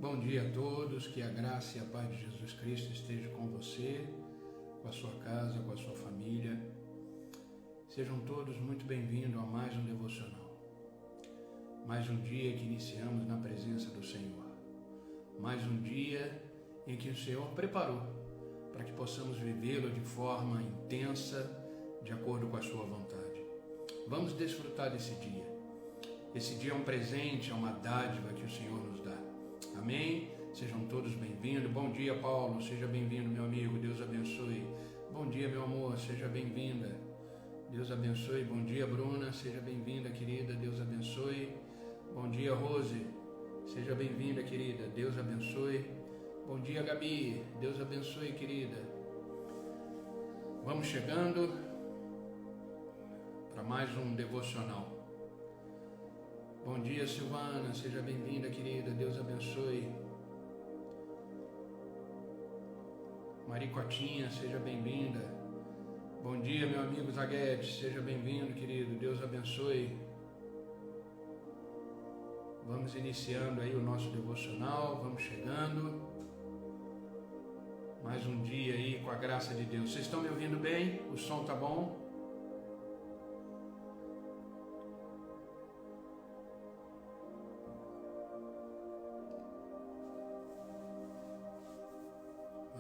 Bom dia a todos, que a graça e a paz de Jesus Cristo esteja com você, com a sua casa, com a sua família. Sejam todos muito bem-vindos a mais um devocional. Mais um dia que iniciamos na presença do Senhor. Mais um dia em que o Senhor preparou para que possamos vivê-lo de forma intensa, de acordo com a sua vontade. Vamos desfrutar desse dia. Esse dia é um presente, é uma dádiva que o Senhor nos dá. Amém? Sejam todos bem-vindos. Bom dia, Paulo. Seja bem-vindo, meu amigo. Deus abençoe. Bom dia, meu amor. Seja bem-vinda. Deus abençoe. Bom dia, Bruna. Seja bem-vinda, querida. Deus abençoe. Bom dia, Rose. Seja bem-vinda, querida. Deus abençoe. Bom dia, Gabi. Deus abençoe, querida. Vamos chegando para mais um devocional. Bom dia, Silvana, seja bem-vinda, querida, Deus abençoe. Maricotinha, seja bem-vinda. Bom dia, meu amigo Zaguete, seja bem-vindo, querido, Deus abençoe. Vamos iniciando aí o nosso devocional, vamos chegando. Mais um dia aí com a graça de Deus. Vocês estão me ouvindo bem? O som tá bom?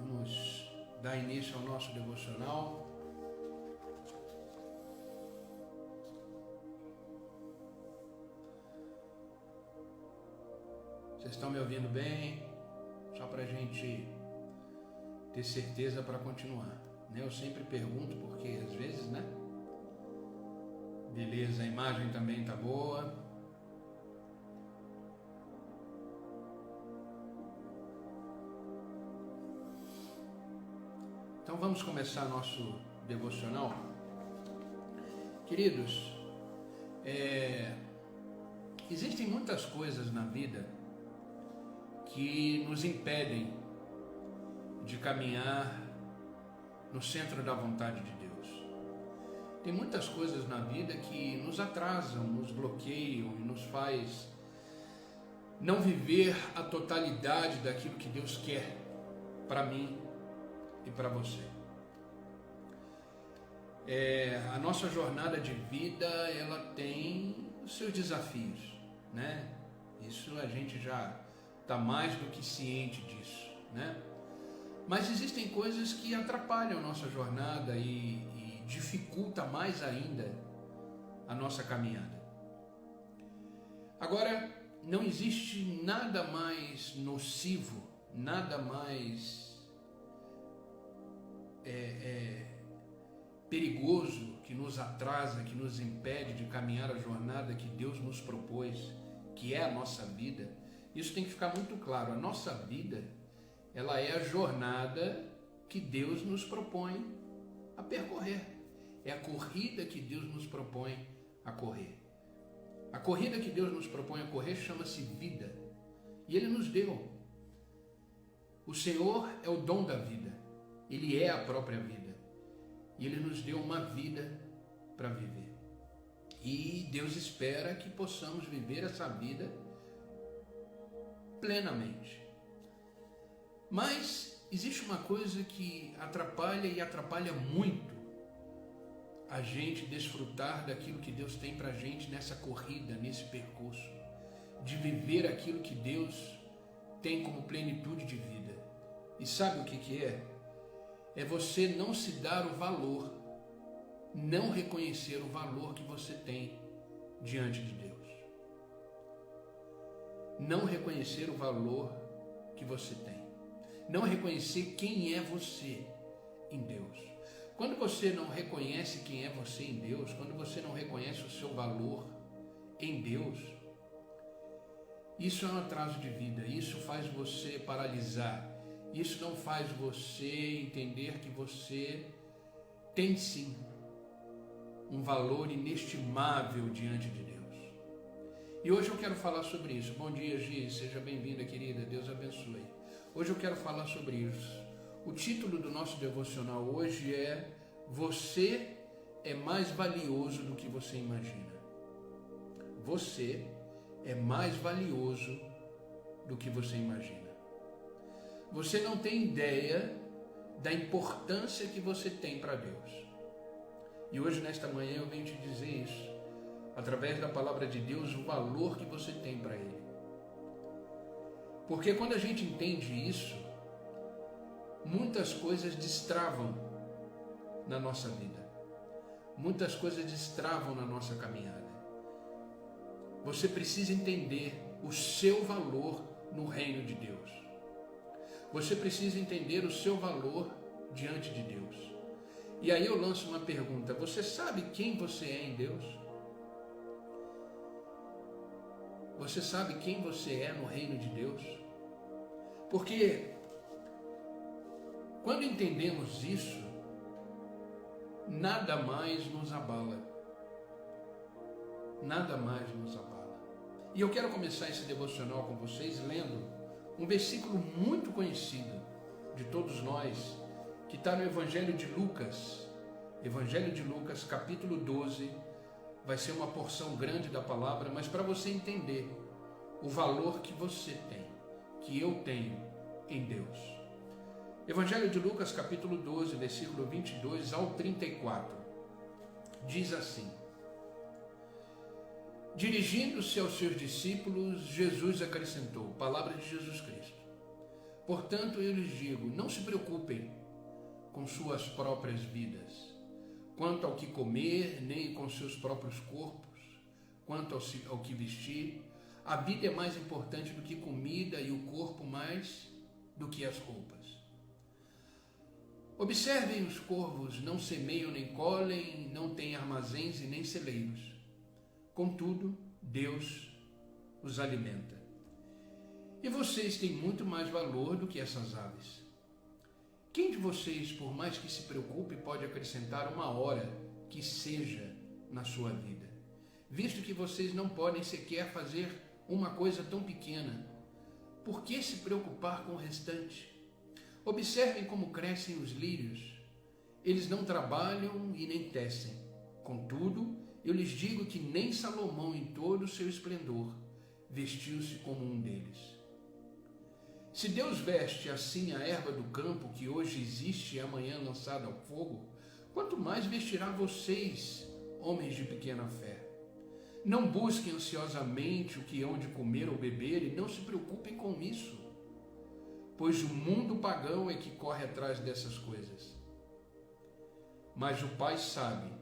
Vamos dar início ao nosso devocional. Vocês estão me ouvindo bem? Só para a gente ter certeza para continuar. Eu sempre pergunto porque às vezes, né? Beleza, a imagem também tá boa. Então vamos começar nosso devocional. Queridos, existem muitas coisas na vida que nos impedem de caminhar no centro da vontade de Deus. Tem muitas coisas na vida que nos atrasam, nos bloqueiam e nos faz não viver a totalidade daquilo que Deus quer para mim e para você. A nossa jornada de vida, ela tem os seus desafios, né? Isso a gente já está mais do que ciente disso, né? Mas existem coisas que atrapalham a nossa jornada e dificulta mais ainda a nossa caminhada. Agora, não existe nada mais nocivo, nada mais perigoso que nos atrasa, que nos impede de caminhar a jornada que Deus nos propôs, que é a nossa vida. Isso tem que ficar muito claro. A nossa vida, ela é a jornada que Deus nos propõe a percorrer. É a corrida que Deus nos propõe a correr. A corrida que Deus nos propõe a correr chama-se vida. E Ele nos deu. O Senhor é o dom da vida. Ele é a própria vida. E Ele nos deu uma vida para viver. E Deus espera que possamos viver essa vida plenamente. Mas existe uma coisa que atrapalha e atrapalha muito a gente desfrutar daquilo que Deus tem para a gente nessa corrida, nesse percurso, de viver aquilo que Deus tem como plenitude de vida. E sabe o que é? É você não se dar o valor, não reconhecer o valor que você tem diante de Deus. Não reconhecer o valor que você tem. Não reconhecer quem é você em Deus. Quando você não reconhece quem é você em Deus, quando você não reconhece o seu valor em Deus, isso é um atraso de vida, isso faz você paralisar. Isso não faz você entender que você tem sim um valor inestimável diante de Deus. E hoje eu quero falar sobre isso. Bom dia, Gi, seja bem-vinda, querida, Deus abençoe. Hoje eu quero falar sobre isso. O título do nosso devocional hoje é Você é mais valioso do que você imagina. Você é mais valioso do que você imagina. Você não tem ideia da importância que você tem para Deus. E hoje, nesta manhã, eu venho te dizer isso, através da palavra de Deus, o valor que você tem para Ele. Porque quando a gente entende isso, muitas coisas destravam na nossa vida. Muitas coisas destravam na nossa caminhada. Você precisa entender o seu valor no reino de Deus. Você precisa entender o seu valor diante de Deus. E aí eu lanço uma pergunta: você sabe quem você é em Deus? Você sabe quem você é no reino de Deus? Porque quando entendemos isso, nada mais nos abala. Nada mais nos abala. E eu quero começar esse devocional com vocês lendo um versículo muito conhecido de todos nós, que está no Evangelho de Lucas. Evangelho de Lucas, capítulo 12, vai ser uma porção grande da palavra, mas para você entender o valor que você tem, que eu tenho em Deus. Evangelho de Lucas, capítulo 12, versículo 22 ao 34, diz assim: dirigindo-se aos seus discípulos, Jesus acrescentou, palavra de Jesus Cristo: portanto, eu lhes digo, não se preocupem com suas próprias vidas, quanto ao que comer, nem com seus próprios corpos, quanto ao que vestir. A vida é mais importante do que comida e o corpo mais do que as roupas. Observem os corvos, não semeiam nem colhem, não têm armazéns e nem celeiros. Contudo, Deus os alimenta. E vocês têm muito mais valor do que essas aves. Quem de vocês, por mais que se preocupe, pode acrescentar uma hora que seja na sua vida? Visto que vocês não podem sequer fazer uma coisa tão pequena, por que se preocupar com o restante? Observem como crescem os lírios. Eles não trabalham e nem tecem. Contudo, eu lhes digo que nem Salomão, em todo o seu esplendor, vestiu-se como um deles. Se Deus veste assim a erva do campo, que hoje existe e amanhã lançada ao fogo, quanto mais vestirá vocês, homens de pequena fé. Não busquem ansiosamente o que hão de comer ou beber e não se preocupem com isso, pois o mundo pagão é que corre atrás dessas coisas. Mas o Pai sabe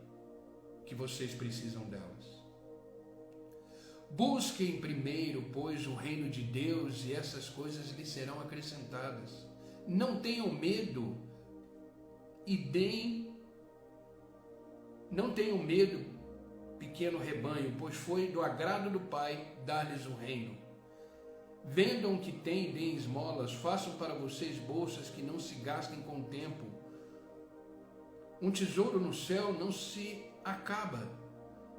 que vocês precisam delas. Busquem primeiro, pois, o reino de Deus e essas coisas lhes serão acrescentadas. Não tenham medo não tenham medo, pequeno rebanho, pois foi do agrado do Pai dar-lhes o reino. Vendam o que têm e deem esmolas, façam para vocês bolsas que não se gastem com o tempo. Um tesouro no céu não se acaba,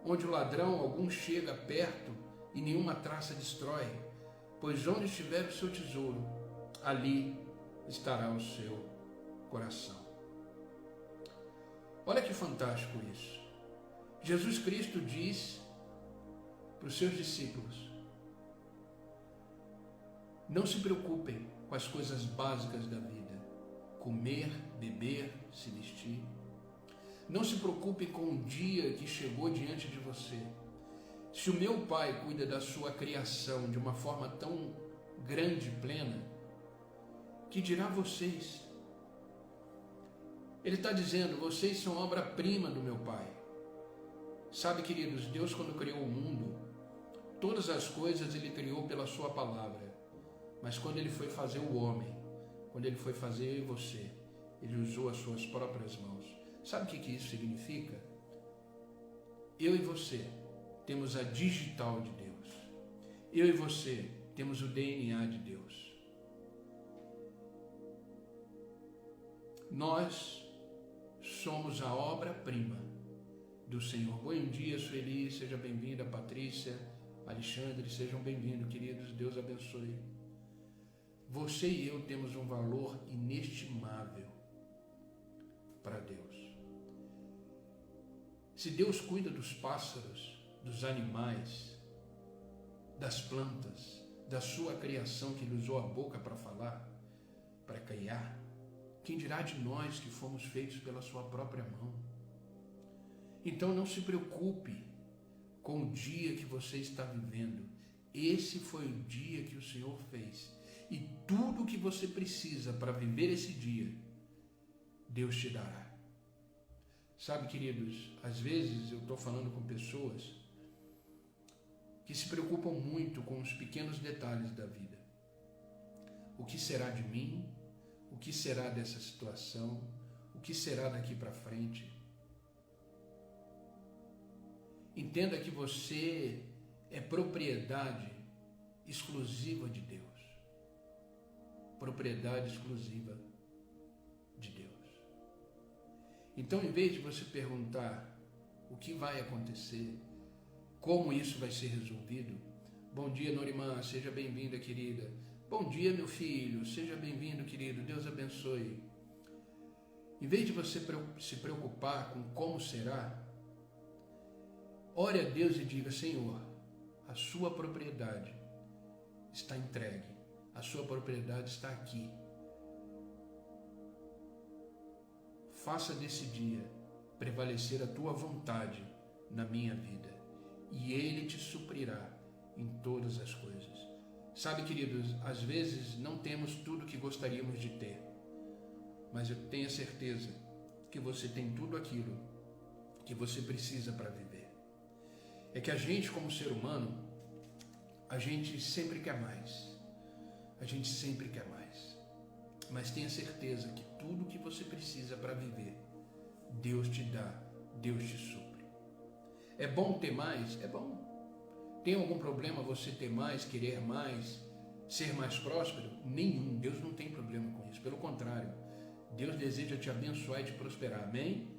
onde o ladrão algum chega perto e nenhuma traça destrói, pois onde estiver o seu tesouro, ali estará o seu coração. Olha que fantástico isso. Jesus Cristo diz para os seus discípulos: não se preocupem com as coisas básicas da vida, comer, beber, se vestir. Não se preocupem com o dia que chegou diante de você. Se o meu Pai cuida da sua criação de uma forma tão grande e plena, que dirá vocês? Ele está dizendo, vocês são obra-prima do meu Pai. Sabe, queridos, Deus, quando criou o mundo, todas as coisas Ele criou pela sua palavra. Mas quando Ele foi fazer o homem, quando Ele foi fazer eu e você, Ele usou as suas próprias mãos. Sabe o que isso significa? Eu e você temos a digital de Deus. Eu e você temos o DNA de Deus. Nós somos a obra-prima do Senhor. Bom dia, Sueli, seja bem-vinda. Patrícia, Alexandre, sejam bem-vindos, queridos. Deus abençoe. Você e eu temos um valor inestimável para Deus. Se Deus cuida dos pássaros, dos animais, das plantas, da sua criação que lhe usou a boca para falar, para criar, quem dirá de nós que fomos feitos pela sua própria mão? Então não se preocupe com o dia que você está vivendo. Esse foi o dia que o Senhor fez. E tudo o que você precisa para viver esse dia, Deus te dará. Sabe, queridos, às vezes eu estou falando com pessoas que se preocupam muito com os pequenos detalhes da vida. O que será de mim? O que será dessa situação? O que será daqui para frente? Entenda que você é propriedade exclusiva de Deus. Propriedade exclusiva de Deus. Então, em vez de você perguntar o que vai acontecer, como isso vai ser resolvido, bom dia, Norimã, seja bem-vinda, querida. Bom dia, meu filho, seja bem-vindo, querido, Deus abençoe. Em vez de você se preocupar com como será, ore a Deus e diga: Senhor, a sua propriedade está entregue, a sua propriedade está aqui. Faça desse dia prevalecer a tua vontade na minha vida, e Ele te suprirá em todas as coisas. Sabe, queridos, às vezes não temos tudo que gostaríamos de ter, mas eu tenho certeza que você tem tudo aquilo que você precisa para viver. É que a gente, como ser humano, a gente sempre quer mais. A gente sempre quer mais. Mas tenha certeza que tudo que você precisa para viver, Deus te dá, Deus te supre. É bom ter mais? É bom. Tem algum problema você ter mais, querer mais, ser mais próspero? Nenhum. Deus não tem problema com isso. Pelo contrário, Deus deseja te abençoar e te prosperar. Amém?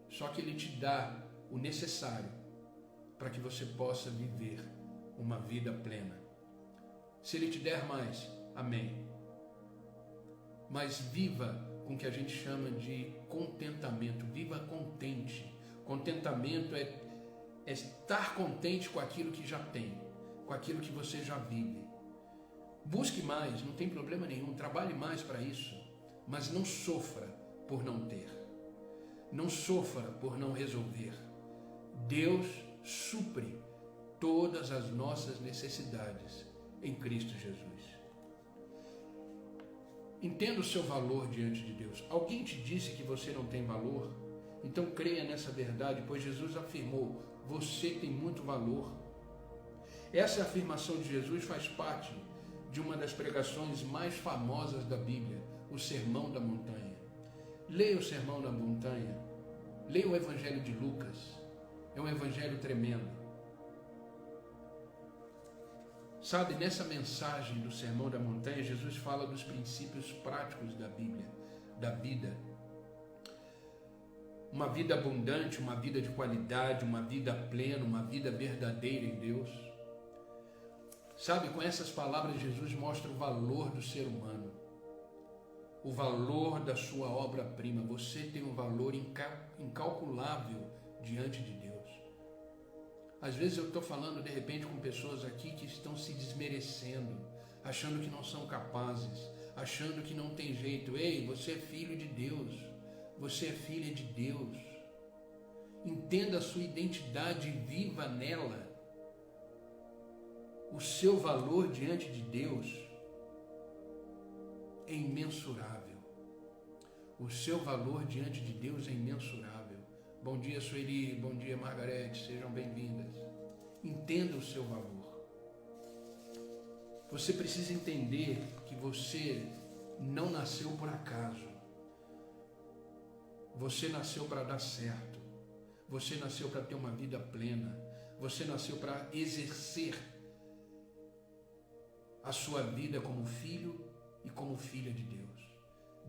Só que Ele te dá o necessário para que você possa viver uma vida plena. Se Ele te der mais, amém. Mas viva com o que a gente chama de contentamento. Viva contente. Contentamento é estar contente com aquilo que já tem, com aquilo que você já vive. Busque mais, não tem problema nenhum, trabalhe mais para isso, mas não sofra por não ter. Não sofra por não resolver. Deus supre todas as nossas necessidades em Cristo Jesus. Entenda o seu valor diante de Deus. Alguém te disse que você não tem valor? Então creia nessa verdade, pois Jesus afirmou: você tem muito valor. Essa afirmação de Jesus faz parte de uma das pregações mais famosas da Bíblia, o Sermão da Montanha. Leia o Sermão da Montanha, leia o Evangelho de Lucas, é um evangelho tremendo. Sabe, nessa mensagem do Sermão da Montanha, Jesus fala dos princípios práticos da Bíblia, da vida. Uma vida abundante, uma vida de qualidade, uma vida plena, uma vida verdadeira em Deus. Sabe, com essas palavras Jesus mostra o valor do ser humano, o valor da sua obra-prima. Você tem um valor incalculável diante de Deus. Às vezes eu estou falando de repente com pessoas aqui que estão se desmerecendo, achando que não são capazes, achando que não tem jeito. Ei, você é filho de Deus. Você é filha de Deus. Entenda a sua identidade e viva nela. O seu valor diante de Deus é imensurável. O seu valor diante de Deus é imensurável. Bom dia, Sueli. Bom dia, Margarete. Sejam bem-vindas. Entenda o seu valor. Você precisa entender que você não nasceu por acaso. Você nasceu para dar certo. Você nasceu para ter uma vida plena. Você nasceu para exercer a sua vida como filho e como filha de Deus.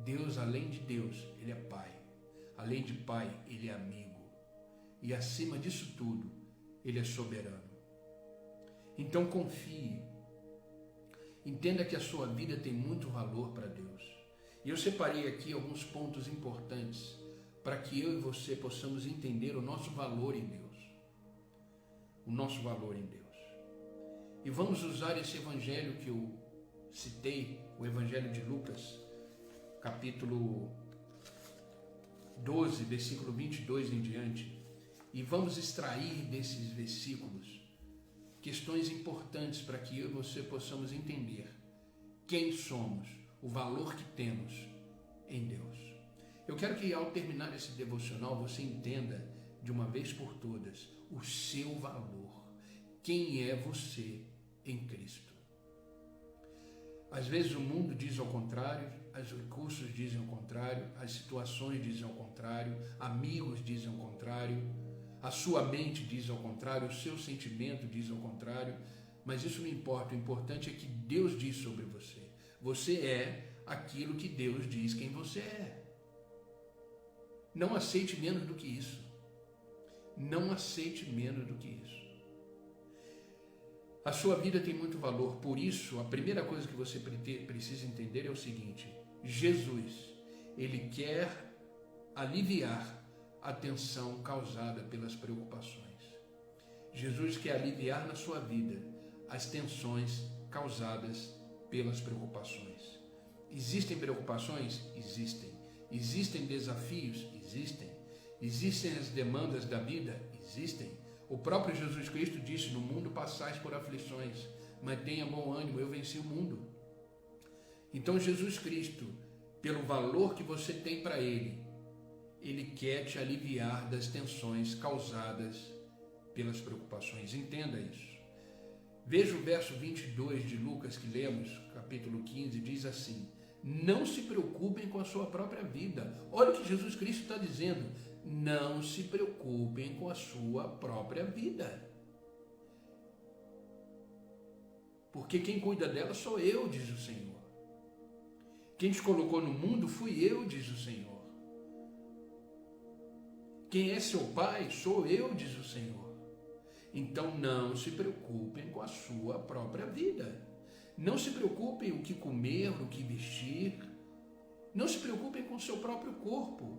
Deus, além de Deus, Ele é Pai. Além de Pai, Ele é amigo. E acima disso tudo, Ele é soberano. Então confie. Entenda que a sua vida tem muito valor para Deus. E eu separei aqui alguns pontos importantes para que eu e você possamos entender o nosso valor em Deus. O nosso valor em Deus. E vamos usar esse evangelho que eu citei, o evangelho de Lucas, capítulo 12, versículo 22 em diante, e vamos extrair desses versículos questões importantes para que eu e você possamos entender quem somos, o valor que temos em Deus. Eu quero que ao terminar esse devocional você entenda de uma vez por todas o seu valor. Quem é você em Cristo? Às vezes o mundo diz ao contrário, os recursos dizem ao contrário, as situações dizem ao contrário, amigos dizem ao contrário, a sua mente diz ao contrário, o seu sentimento diz ao contrário, mas isso não importa, o importante é que Deus diz sobre você. Você é aquilo que Deus diz quem você é. Não aceite menos do que isso. Não aceite menos do que isso. A sua vida tem muito valor, por isso a primeira coisa que você precisa entender é o seguinte: Jesus, Ele quer aliviar a tensão causada pelas preocupações. Jesus quer aliviar na sua vida as tensões causadas pelas preocupações. Existem preocupações? Existem. Existem desafios? Existem. Existem as demandas da vida? Existem. O próprio Jesus Cristo disse: no mundo passais por aflições, mas tenha bom ânimo, eu venci o mundo. Então Jesus Cristo, pelo valor que você tem para Ele, Ele quer te aliviar das tensões causadas pelas preocupações. Entenda isso. Veja o verso 22 de Lucas que lemos, capítulo 15, diz assim: não se preocupem com a sua própria vida. Olha o que Jesus Cristo está dizendo: não se preocupem com a sua própria vida. Porque quem cuida dela sou eu, diz o Senhor. Quem te colocou no mundo fui eu, diz o Senhor. Quem é seu pai sou eu, diz o Senhor. Então não se preocupem com a sua própria vida. Não se preocupem o que comer, o que vestir. Não se preocupem com o seu próprio corpo.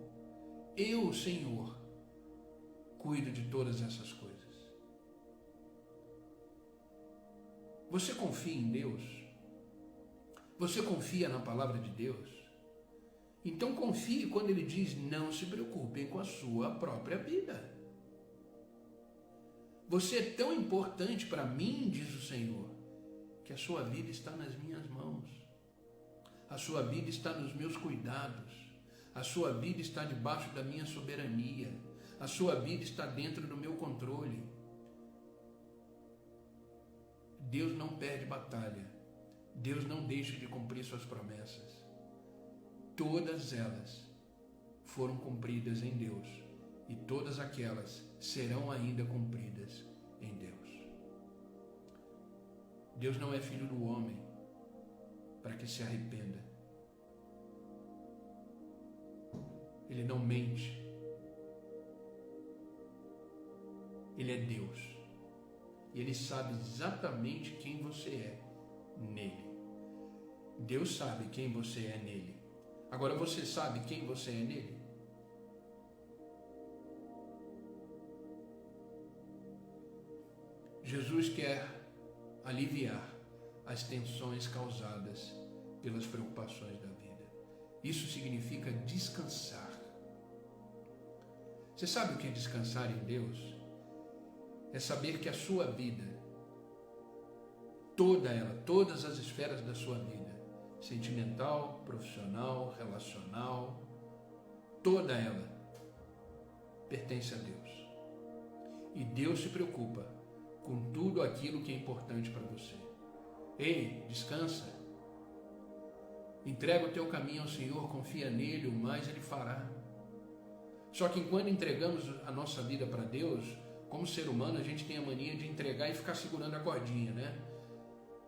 Eu, Senhor, cuido de todas essas coisas. Você confia em Deus? Você confia na palavra de Deus? Então confie quando Ele diz: não se preocupem com a sua própria vida. Você é tão importante para mim, diz o Senhor, que a sua vida está nas minhas mãos. A sua vida está nos meus cuidados. A sua vida está debaixo da minha soberania. A sua vida está dentro do meu controle. Deus não perde batalha. Deus não deixa de cumprir suas promessas. Todas elas foram cumpridas em Deus. E todas aquelas serão ainda cumpridas em Deus. Deus não é filho do homem para que se arrependa. Ele não mente. Ele é Deus. E Ele sabe exatamente quem você é nele. Deus sabe quem você é nele. Agora você sabe quem você é nele? Jesus quer aliviar as tensões causadas pelas preocupações da vida. Isso significa descansar. Você sabe o que é descansar em Deus? É saber que a sua vida, toda ela, todas as esferas da sua vida, sentimental, profissional, relacional, toda ela pertence a Deus. E Deus se preocupa com tudo aquilo que é importante para você. Ei, descansa. Entrega o teu caminho ao Senhor, confia nele, o mais Ele fará. Só que enquanto entregamos a nossa vida para Deus, como ser humano, a gente tem a mania de entregar e ficar segurando a cordinha, né?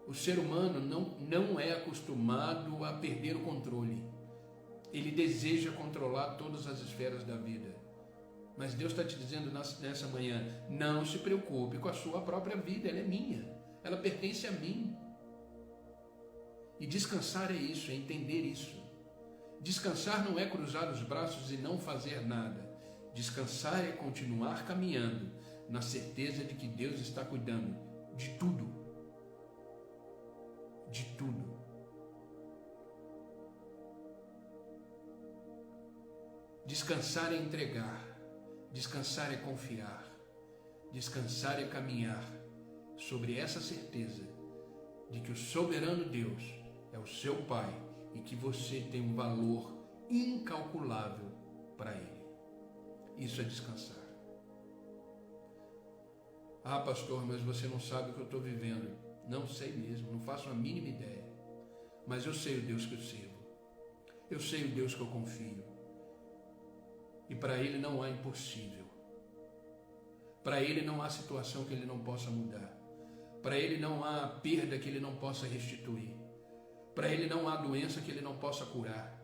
O ser humano não é acostumado a perder o controle. Ele deseja controlar todas as esferas da vida. Mas Deus está te dizendo nessa manhã: não se preocupe com a sua própria vida, ela é minha, ela pertence a mim. E descansar é isso, é entender isso. Descansar não é cruzar os braços e não fazer nada. Descansar é continuar caminhando na certeza de que Deus está cuidando de tudo. de tudo. Descansar é entregar, descansar é confiar, descansar é caminhar sobre essa certeza de que o soberano Deus é o seu Pai e que você tem um valor incalculável para Ele. Isso é descansar. Ah, pastor, mas você não sabe o que eu estou vivendo. Não sei mesmo, não faço a mínima ideia. Mas eu sei o Deus que eu sirvo. Eu sei o Deus que eu confio. E para Ele não há impossível. Para Ele não há situação que Ele não possa mudar. Para Ele não há perda que Ele não possa restituir. Para Ele não há doença que Ele não possa curar.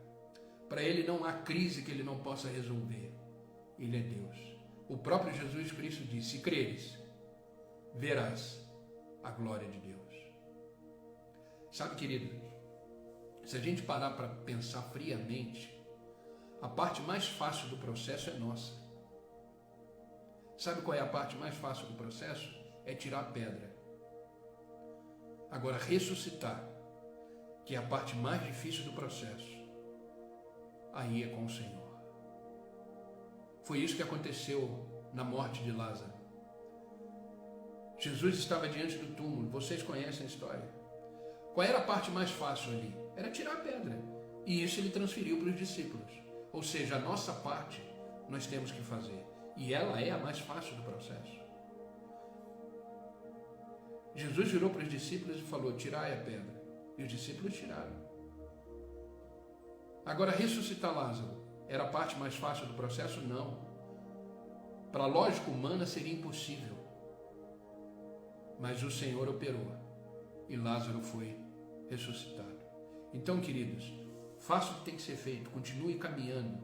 Para Ele não há crise que Ele não possa resolver. Ele é Deus. O próprio Jesus Cristo disse: se creres, verás a glória de Deus. Sabe, querido, se a gente parar para pensar friamente, a parte mais fácil do processo é nossa. Sabe qual é a parte mais fácil do processo? É tirar a pedra. Agora, ressuscitar, que é a parte mais difícil do processo, aí é com o Senhor. Foi isso que aconteceu na morte de Lázaro. Jesus estava diante do túmulo, vocês conhecem a história. Qual era a parte mais fácil ali? Era tirar a pedra. E isso ele transferiu para os discípulos. Ou seja, a nossa parte nós temos que fazer. E ela é a mais fácil do processo. Jesus virou para os discípulos e falou: tirai a pedra. E os discípulos tiraram. Agora, ressuscitar Lázaro era a parte mais fácil do processo? Não. Para a lógica humana seria impossível. Mas o Senhor operou e Lázaro foi ressuscitado. Então, queridos, faça o que tem que ser feito, continue caminhando,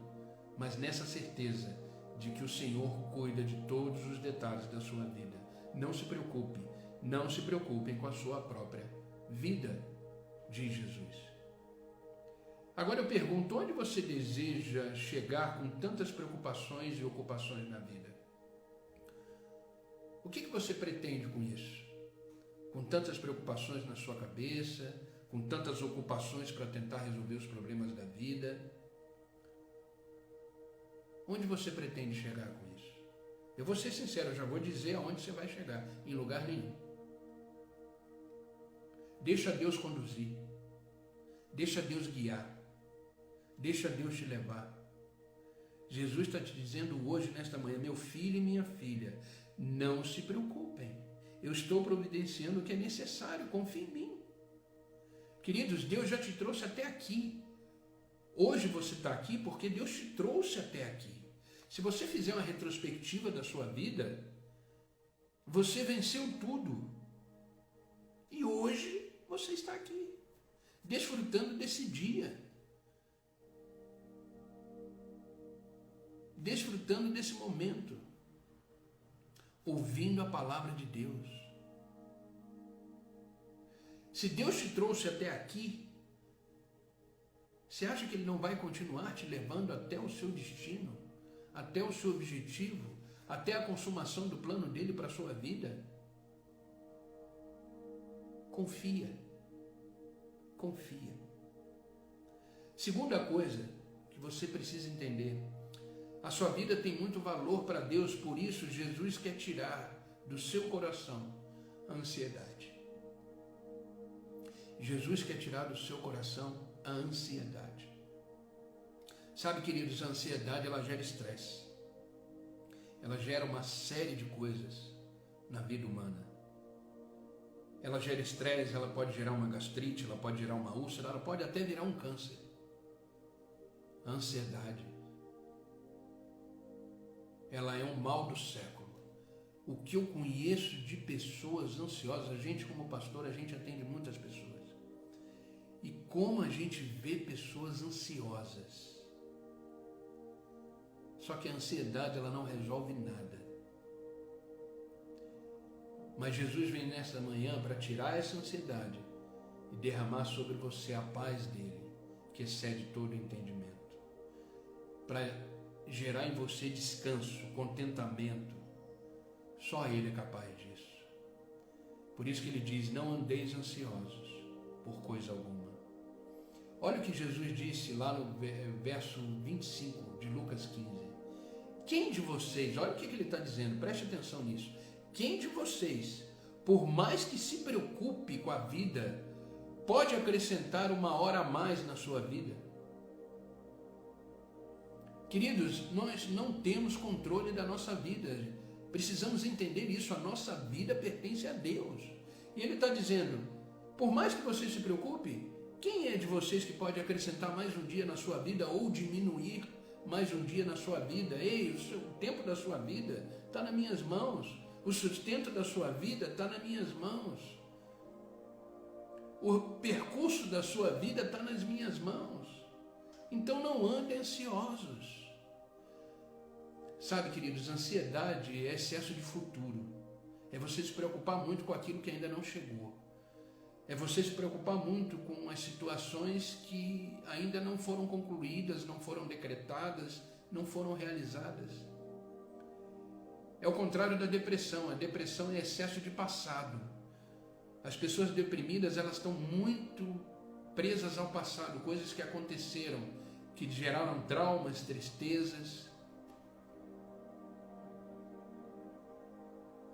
mas nessa certeza de que o Senhor cuida de todos os detalhes da sua vida. Não se preocupe, não se preocupem com a sua própria vida, diz Jesus. Agora eu pergunto, onde você deseja chegar com tantas preocupações e ocupações na vida? O que você pretende com isso? Com tantas preocupações na sua cabeça, com tantas ocupações para tentar resolver os problemas da vida. Onde você pretende chegar com isso? Eu vou ser sincero, eu já vou dizer aonde você vai chegar. Em lugar nenhum. Deixa Deus conduzir. Deixa Deus guiar. Deixa Deus te levar. Jesus está te dizendo hoje, nesta manhã, meu filho e minha filha, não se preocupem. Eu estou providenciando o que é necessário, confie em mim. Queridos, Deus já te trouxe até aqui. Hoje você está aqui porque Deus te trouxe até aqui. Se você fizer uma retrospectiva da sua vida, você venceu tudo. E hoje você está aqui, desfrutando desse dia. Desfrutando desse momento. Ouvindo a palavra de Deus. Se Deus te trouxe até aqui, você acha que Ele não vai continuar te levando até o seu destino, até o seu objetivo, até a consumação do plano dele para a sua vida? Confia. Confia. Segunda coisa que você precisa entender: a sua vida tem muito valor para Deus, por isso Jesus quer tirar do seu coração a ansiedade. Jesus quer tirar do seu coração a ansiedade. Sabe, queridos, a ansiedade ela gera estresse. Ela gera uma série de coisas na vida humana. Ela gera estresse, ela pode gerar uma gastrite, ela pode gerar uma úlcera, ela pode até virar um câncer. A ansiedade, ela é um mal do século. O que eu conheço de pessoas ansiosas, a gente como pastor, a gente atende muitas pessoas. E como a gente vê pessoas ansiosas. Só que a ansiedade ela não resolve nada. Mas Jesus vem nesta manhã para tirar essa ansiedade e derramar sobre você a paz dele, que excede todo o entendimento. Para gerar em você descanso, contentamento. Só Ele é capaz disso. Por isso que Ele diz, não andeis ansiosos por coisa alguma. Olha o que Jesus disse lá no verso 25 de Lucas 15. Quem de vocês, olha o que ele está dizendo, preste atenção nisso. Quem de vocês, por mais que se preocupe com a vida, pode acrescentar uma hora a mais na sua vida? Queridos, nós não temos controle da nossa vida. Precisamos entender isso. A nossa vida pertence a Deus. E Ele está dizendo, por mais que você se preocupe, quem é de vocês que pode acrescentar mais um dia na sua vida ou diminuir mais um dia na sua vida? Ei, o tempo da sua vida está nas minhas mãos. O sustento da sua vida está nas minhas mãos. O percurso da sua vida está nas minhas mãos. Então não andem ansiosos. Sabe, queridos, ansiedade é excesso de futuro. É você se preocupar muito com aquilo que ainda não chegou. É você se preocupar muito com as situações que ainda não foram concluídas, não foram decretadas, não foram realizadas. É o contrário da depressão. A depressão é excesso de passado. As pessoas deprimidas, elas estão muito presas ao passado, coisas que aconteceram, que geraram traumas, tristezas.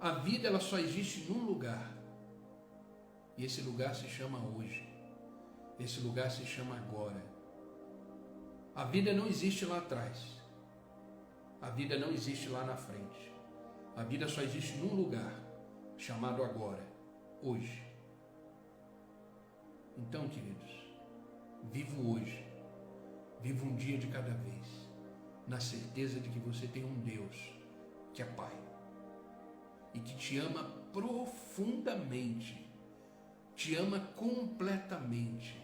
A vida, ela só existe num lugar. E esse lugar se chama hoje. Esse lugar se chama agora. A vida não existe lá atrás. A vida não existe lá na frente. A vida só existe num lugar, chamado agora, hoje. Então, queridos, viva hoje. Viva um dia de cada vez, na certeza de que você tem um Deus que é Pai e que te ama profundamente, te ama completamente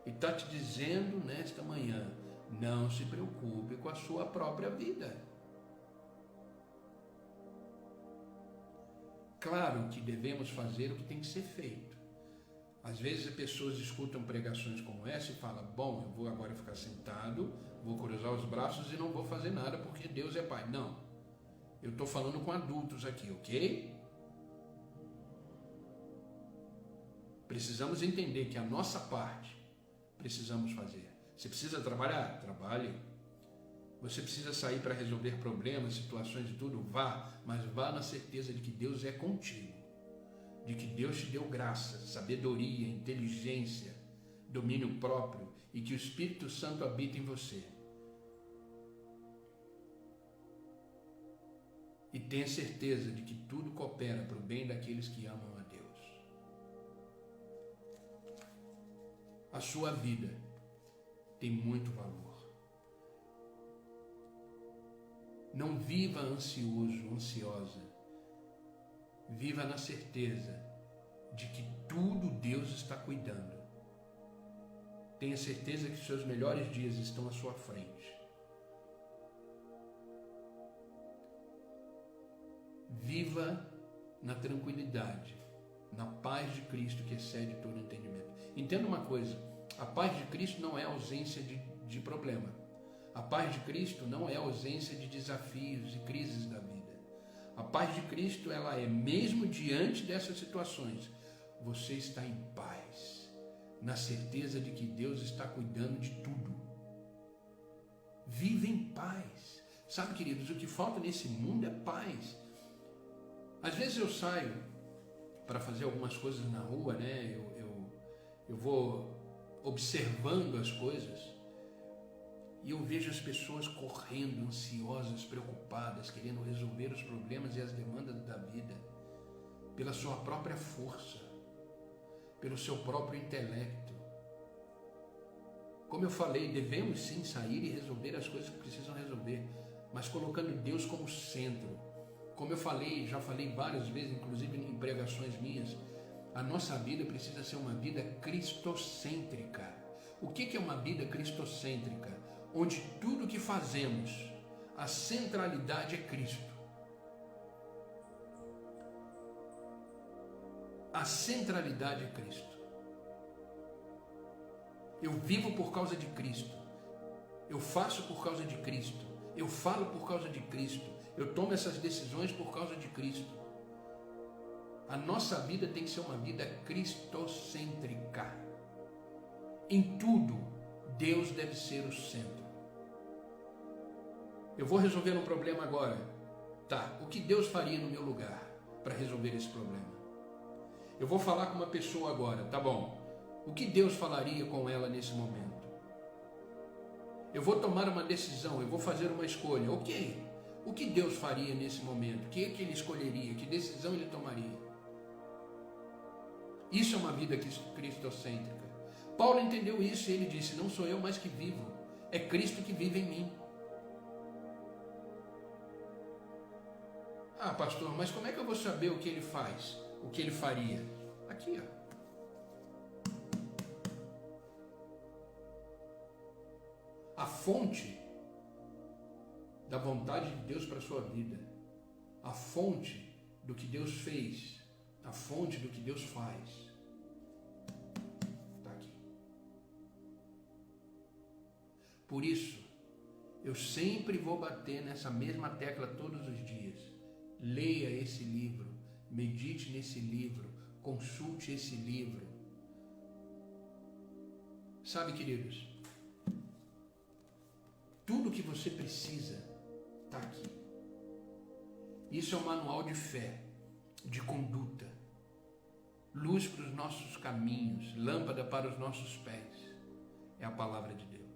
e está te dizendo nesta manhã, não se preocupe com a sua própria vida. Claro que devemos fazer o que tem que ser feito. Às vezes as pessoas escutam pregações como essa e falam, bom, eu vou agora ficar sentado, vou cruzar os braços e não vou fazer nada porque Deus é Pai. Não. Eu estou falando com adultos aqui, ok? Precisamos entender que a nossa parte precisamos fazer. Você precisa trabalhar? Trabalhe. Você precisa sair para resolver problemas, situações e tudo? Vá, mas vá na certeza de que Deus é contigo. De que Deus te deu graça, sabedoria, inteligência, domínio próprio e que o Espírito Santo habita em você. E tenha certeza de que tudo coopera para o bem daqueles que amam a Deus. A sua vida tem muito valor. Não viva ansioso, ansiosa. Viva na certeza de que tudo Deus está cuidando. Tenha certeza que seus melhores dias estão à sua frente. Viva na tranquilidade, na paz de Cristo que excede todo entendimento. Entenda uma coisa, a paz de Cristo não é ausência de problema. A paz de Cristo não é ausência de desafios e crises da vida. A paz de Cristo, ela é, mesmo diante dessas situações, você está em paz, na certeza de que Deus está cuidando de tudo. Vive em paz. Sabe, queridos, o que falta nesse mundo é paz. Às vezes eu saio para fazer algumas coisas na rua, né? Eu vou observando as coisas e eu vejo as pessoas correndo, ansiosas, preocupadas, querendo resolver os problemas e as demandas da vida pela sua própria força, pelo seu próprio intelecto. Como eu falei, devemos sim sair e resolver as coisas que precisam resolver, mas colocando Deus como centro. Como eu falei, já falei várias vezes, inclusive em pregações minhas, a nossa vida precisa ser uma vida cristocêntrica. O que é uma vida cristocêntrica? Onde tudo que fazemos, a centralidade é Cristo. A centralidade é Cristo. Eu vivo por causa de Cristo. Eu faço por causa de Cristo. Eu falo por causa de Cristo. Eu tomo essas decisões por causa de Cristo. A nossa vida tem que ser uma vida cristocêntrica. Em tudo, Deus deve ser o centro. Eu vou resolver um problema agora. Tá, o que Deus faria no meu lugar para resolver esse problema? Eu vou falar com uma pessoa agora, tá bom. O que Deus falaria com ela nesse momento? Eu vou tomar uma decisão, eu vou fazer uma escolha. Ok, o que Deus faria nesse momento? O que ele escolheria? Que decisão ele tomaria? Isso é uma vida cristocêntrica. Paulo entendeu isso e ele disse, não sou eu mais que vivo, é Cristo que vive em mim. Ah, pastor, mas como é que eu vou saber o que ele faz? O que ele faria? Aqui, ó. A fonte da vontade de Deus para a sua vida, a fonte do que Deus fez, a fonte do que Deus faz, está aqui. Por isso, eu sempre vou bater nessa mesma tecla todos os dias. Leia esse livro, medite nesse livro, consulte esse livro. Sabe, queridos, tudo que você precisa está aqui. Isso é um manual de fé, de conduta, luz para os nossos caminhos, lâmpada para os nossos pés. É a palavra de Deus.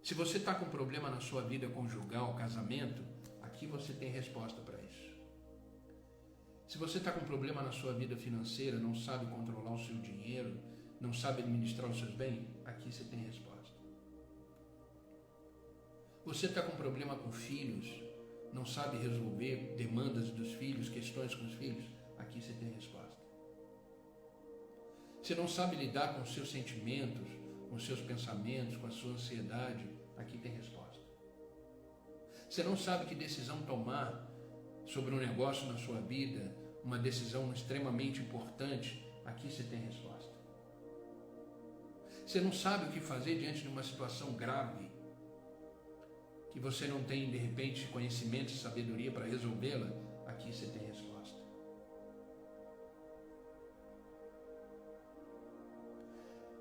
Se você está com problema na sua vida conjugal, casamento, aqui você tem resposta para isso. Se você está com problema na sua vida financeira, não sabe controlar o seu dinheiro, não sabe administrar os seus bens, aqui você tem resposta. Você está com problema com filhos, não sabe resolver demandas dos filhos, questões com os filhos, aqui você tem resposta. Você não sabe lidar com os seus sentimentos, com os seus pensamentos, com a sua ansiedade, aqui tem resposta. Você não sabe que decisão tomar sobre um negócio na sua vida, uma decisão extremamente importante, aqui você tem resposta. Você não sabe o que fazer diante de uma situação grave, que você não tem, de repente, conhecimento e sabedoria para resolvê-la, aqui você tem resposta.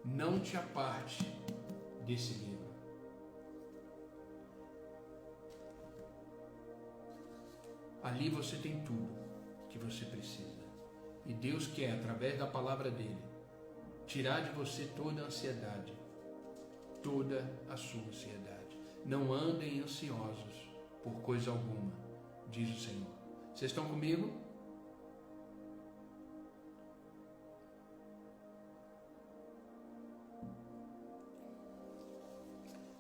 Não te aparte desse livro. Ali você tem tudo que você precisa. E Deus quer, através da palavra dele, tirar de você toda a ansiedade, toda a sua ansiedade. Não andem ansiosos por coisa alguma, diz o Senhor. Vocês estão comigo?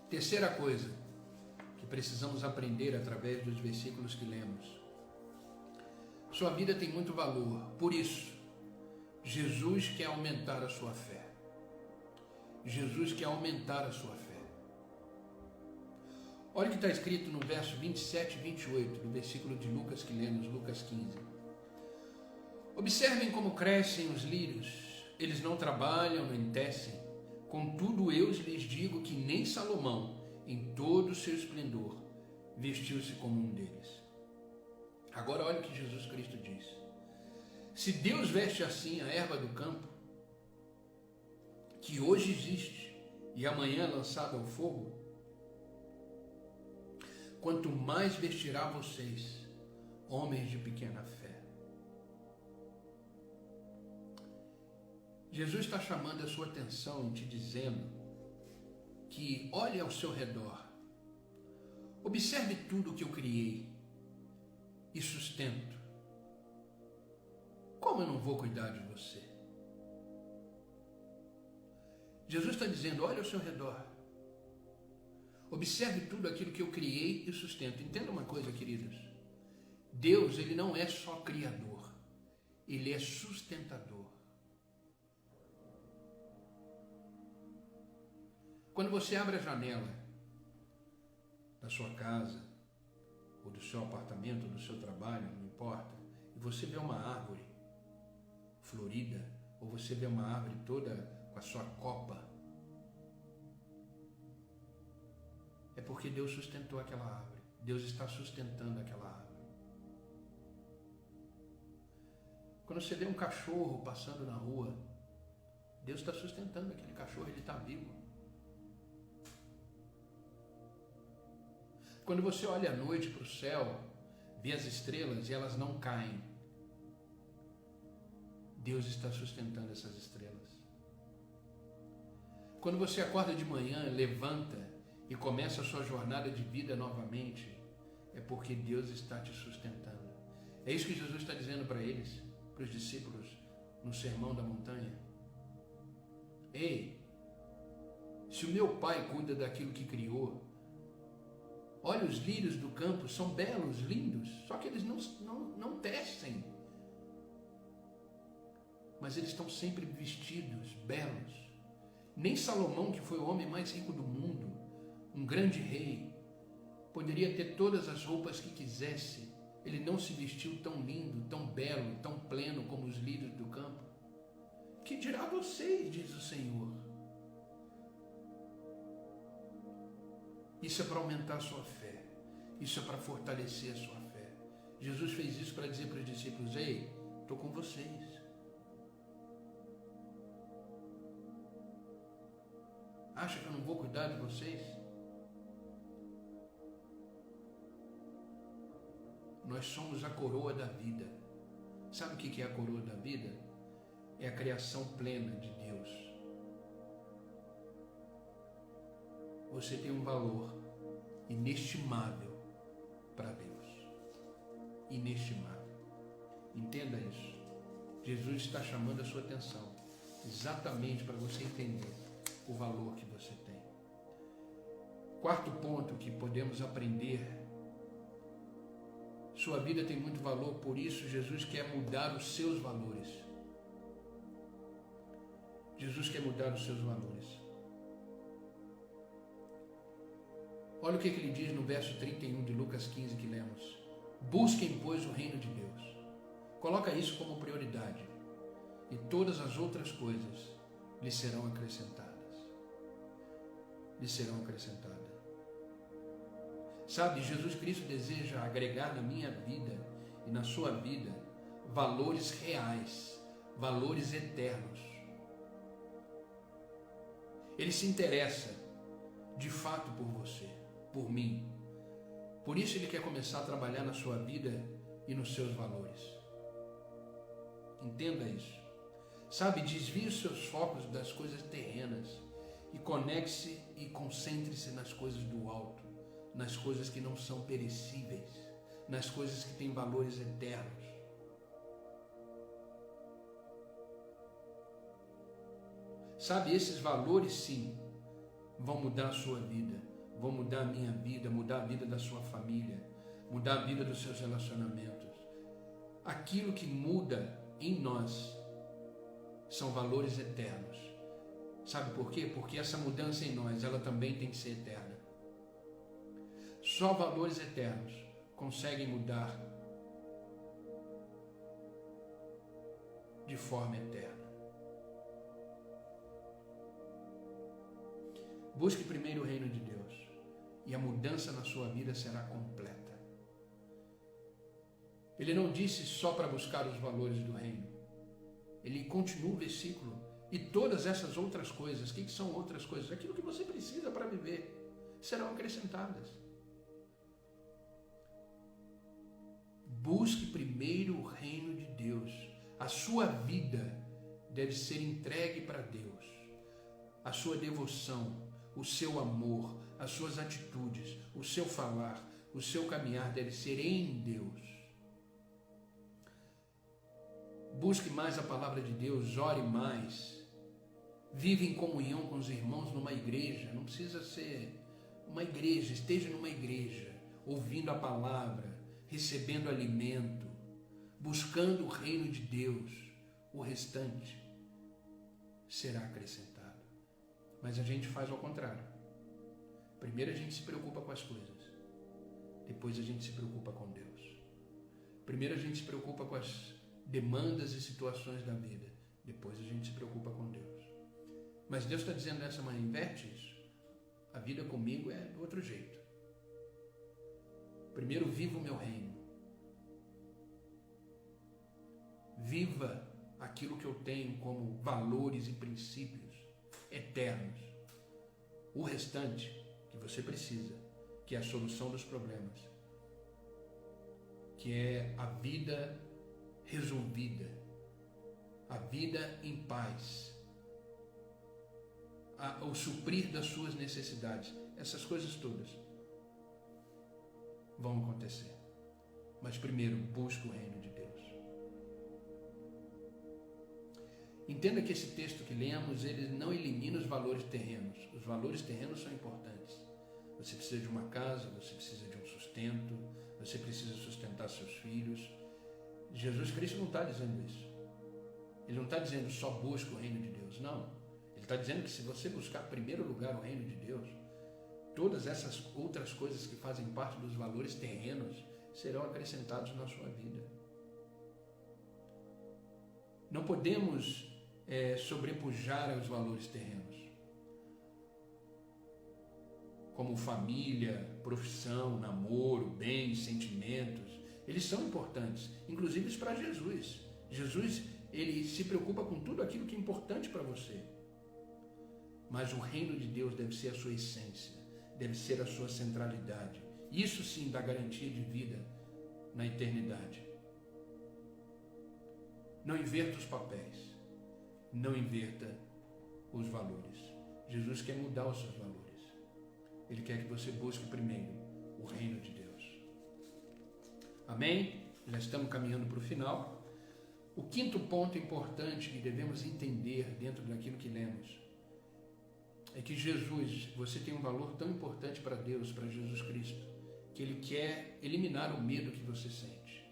Terceira coisa que precisamos aprender através dos versículos que lemos. Sua vida tem muito valor, por isso, Jesus quer aumentar a sua fé. Jesus quer aumentar a sua fé. Olha o que está escrito no verso 27 e 28, do versículo de Lucas que lemos, Lucas 15. Observem como crescem os lírios, eles não trabalham nem tecem, contudo eu lhes digo que nem Salomão, em todo o seu esplendor, vestiu-se como um deles. Agora olha o que Jesus Cristo diz. Se Deus veste assim a erva do campo, que hoje existe e amanhã é lançada ao fogo, quanto mais vestirá vocês, homens de pequena fé. Jesus está chamando a sua atenção e te dizendo que olhe ao seu redor, observe tudo que eu criei e sustento. Como eu não vou cuidar de você? Jesus está dizendo, olhe ao seu redor. Observe tudo aquilo que eu criei e sustento. Entenda uma coisa, queridos. Deus, ele não é só criador. Ele é sustentador. Quando você abre a janela da sua casa, ou do seu apartamento, ou do seu trabalho, não importa, e você vê uma árvore florida, ou você vê uma árvore toda com a sua copa, é porque Deus sustentou aquela árvore. Deus está sustentando aquela árvore. Quando você vê um cachorro passando na rua, Deus está sustentando aquele cachorro, ele está vivo. Quando você olha à noite para o céu, vê as estrelas e elas não caem, Deus está sustentando essas estrelas. Quando você acorda de manhã, levanta e começa a sua jornada de vida novamente, é porque Deus está te sustentando. É isso que Jesus está dizendo para eles, para os discípulos, no Sermão da Montanha. Ei, se o meu Pai cuida daquilo que criou, olha, os lírios do campo são belos, lindos, só que eles não tecem. Mas eles estão sempre vestidos, belos. Nem Salomão, que foi o homem mais rico do mundo, um grande rei, poderia ter todas as roupas que quisesse. Ele não se vestiu tão lindo, tão belo, tão pleno como os lírios do campo. Que dirá vocês, diz o Senhor. Isso é para aumentar a sua fé. Isso é para fortalecer a sua fé. Jesus fez isso para dizer para os discípulos: ei, estou com vocês. Acha que eu não vou cuidar de vocês? Nós somos a coroa da vida. Sabe o que é a coroa da vida? É a criação plena de Deus. Você tem um valor inestimável para Deus. Inestimável. Entenda isso. Jesus está chamando a sua atenção exatamente para você entender o valor que você tem. Quarto ponto que podemos aprender: sua vida tem muito valor, por isso Jesus quer mudar os seus valores. Jesus quer mudar os seus valores. Olha o que ele diz no verso 31 de Lucas 15 que lemos: busquem, pois, o reino de Deus. Coloca isso como prioridade, e todas as outras coisas lhe serão acrescentadas. Lhe serão acrescentadas. Sabe, Jesus Cristo deseja agregar na minha vida e na sua vida valores reais, valores eternos. Ele se interessa de fato por você, por mim. Por isso ele quer começar a trabalhar na sua vida e nos seus valores. Entenda isso. Sabe, desvie os seus focos das coisas terrenas e conecte-se e concentre-se nas coisas do alto, nas coisas que não são perecíveis, nas coisas que têm valores eternos. Sabe, esses valores sim vão mudar a sua vida, vão mudar a minha vida, mudar a vida da sua família, mudar a vida dos seus relacionamentos. Aquilo que muda em nós são valores eternos. Sabe por quê? Porque essa mudança em nós, ela também tem que ser eterna. Só valores eternos conseguem mudar de forma eterna. Busque primeiro o reino de Deus e a mudança na sua vida será completa. Ele não disse só para buscar os valores do reino. Ele continua o versículo: e todas essas outras coisas. O que são outras coisas? Aquilo que você precisa para viver serão acrescentadas. Busque primeiro o reino de Deus. A sua vida deve ser entregue para Deus. A sua devoção, o seu amor, as suas atitudes, o seu falar, o seu caminhar deve ser em Deus. Busque mais a palavra de Deus, ore mais. Vive em comunhão com os irmãos numa igreja. Não precisa ser uma igreja, esteja numa igreja, ouvindo a palavra, recebendo alimento, buscando o reino de Deus. O restante será acrescentado. Mas a gente faz ao contrário. Primeiro a gente se preocupa com as coisas, depois a gente se preocupa com Deus. Primeiro a gente se preocupa com as demandas e situações da vida, depois a gente se preocupa com Deus. Mas Deus está dizendo nessa manhã: inverte isso. A vida comigo é do outro jeito. Primeiro viva o meu reino. Viva aquilo que eu tenho como valores e princípios eternos. O restante que você precisa, que é a solução dos problemas, que é a vida resolvida, a vida em paz, o suprir das suas necessidades, essas coisas todas vão acontecer. Mas primeiro, busque o reino de Deus. Entenda que esse texto que lemos, ele não elimina os valores terrenos. Os valores terrenos são importantes. Você precisa de uma casa, você precisa de um sustento, você precisa sustentar seus filhos. Jesus Cristo não está dizendo isso. Ele não está dizendo só busca o reino de Deus, não. Ele está dizendo que se você buscar em primeiro lugar o reino de Deus, todas essas outras coisas que fazem parte dos valores terrenos serão acrescentados na sua vida. Não podemos sobrepujar aos valores terrenos, como família, profissão, namoro, bens, sentimentos. Eles são importantes, inclusive para Jesus. Jesus, ele se preocupa com tudo aquilo que é importante para você. Mas o reino de Deus deve ser a sua essência, deve ser a sua centralidade. Isso sim dá garantia de vida na eternidade. Não inverta os papéis, não inverta os valores. Jesus quer mudar os seus valores. Ele quer que você busque primeiro o reino de Deus. Amém? Já estamos caminhando para o final. O quinto ponto importante que devemos entender dentro daquilo que lemos é que Jesus, você tem um valor tão importante para Deus, para Jesus Cristo, que Ele quer eliminar o medo que você sente.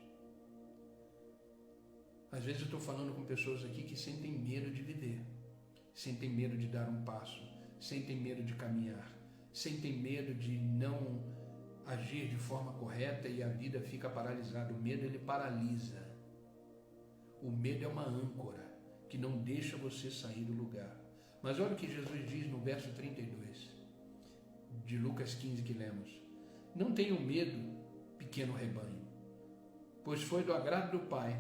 Às vezes eu estou falando com pessoas aqui que sentem medo de viver, sentem medo de dar um passo, sentem medo de caminhar, sentem medo de não agir de forma correta e a vida fica paralisada. O medo, ele paralisa. O medo é uma âncora que não deixa você sair do lugar. Mas olha o que Jesus diz no verso 32 de Lucas 15 que lemos. Não tenham medo, pequeno rebanho, pois foi do agrado do Pai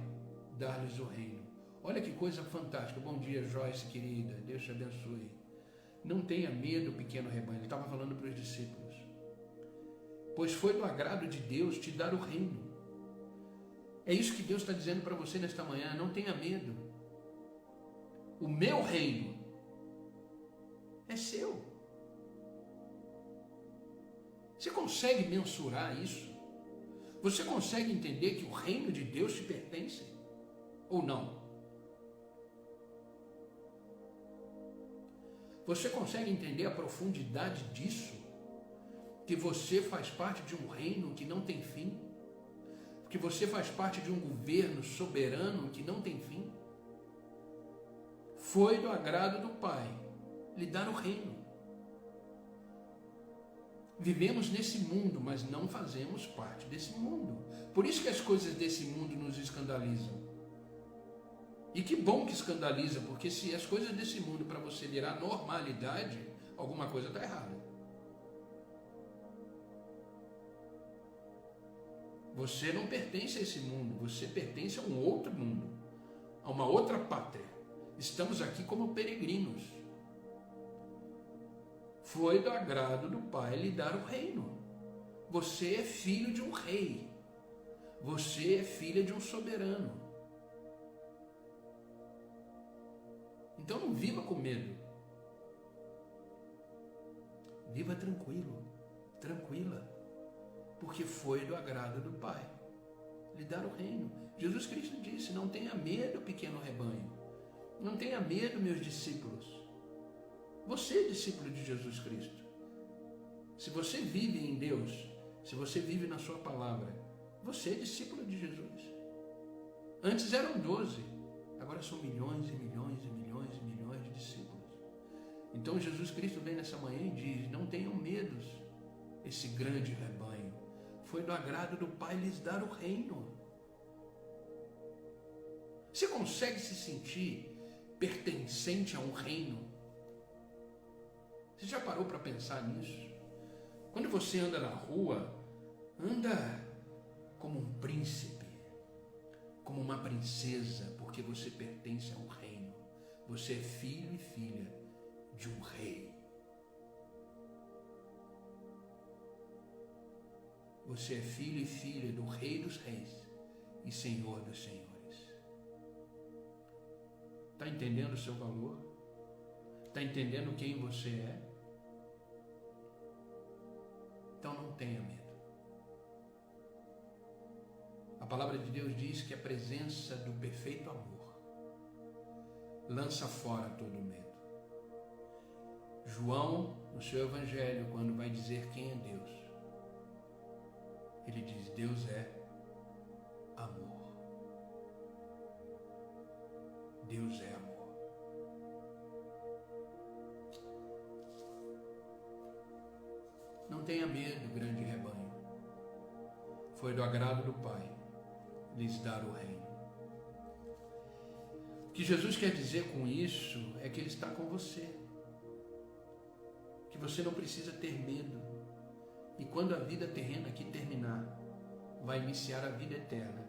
dar-lhes o reino. Olha que coisa fantástica. Bom dia, Joyce, querida. Deus te abençoe. Não tenha medo, pequeno rebanho. Ele estava falando para os discípulos. Pois foi do agrado de Deus te dar o reino. É isso que Deus está dizendo para você nesta manhã. Não tenha medo. O meu reino é seu. Você consegue mensurar isso? Você consegue entender que o reino de Deus te pertence? Ou não? Você consegue entender a profundidade disso? Que você faz parte de um reino que não tem fim? Que você faz parte de um governo soberano que não tem fim? Foi do agrado do Pai lhe dar o reino. Vivemos nesse mundo, mas não fazemos parte desse mundo. Por isso que as coisas desse mundo nos escandalizam. E que bom que escandaliza, porque se as coisas desse mundo para você virar normalidade, alguma coisa está errada. Você não pertence a esse mundo, você pertence a um outro mundo, a uma outra pátria. Estamos aqui como peregrinos. Foi do agrado do Pai lhe dar o reino. Você é filho de um rei. Você é filha de um soberano. Então não viva com medo. Viva tranquilo, tranquila. Porque foi do agrado do Pai lhe dar o reino. Jesus Cristo disse, não tenha medo, pequeno rebanho. Não tenha medo, meus discípulos. Você é discípulo de Jesus Cristo. Se você vive em Deus, se você vive na sua palavra, você é discípulo de Jesus. Antes eram 12, agora são milhões e milhões e milhões e milhões de discípulos. Então Jesus Cristo vem nessa manhã e diz, não tenham medos, esse grande rebanho. Foi do agrado do Pai lhes dar o reino. Você consegue se sentir pertencente a um reino? Você já parou para pensar nisso? Quando você anda na rua, anda como um príncipe, como uma princesa, porque porque você pertence a um reino. Você é filho e filha de um rei. Você é filho e filha do Rei dos Reis e Senhor dos Senhores. Está entendendo o seu valor? Está entendendo quem você é? Então não tenha medo. A palavra de Deus diz que a presença do perfeito amor lança fora todo medo. João, no seu evangelho, quando vai dizer quem é Deus, ele diz: Deus é amor. Deus é amor. Não tenha medo, grande rebanho. Foi do agrado do Pai lhes dar o reino. O que Jesus quer dizer com isso é que Ele está com você. Que você não precisa ter medo. E quando a vida terrena aqui terminar, vai iniciar a vida eterna.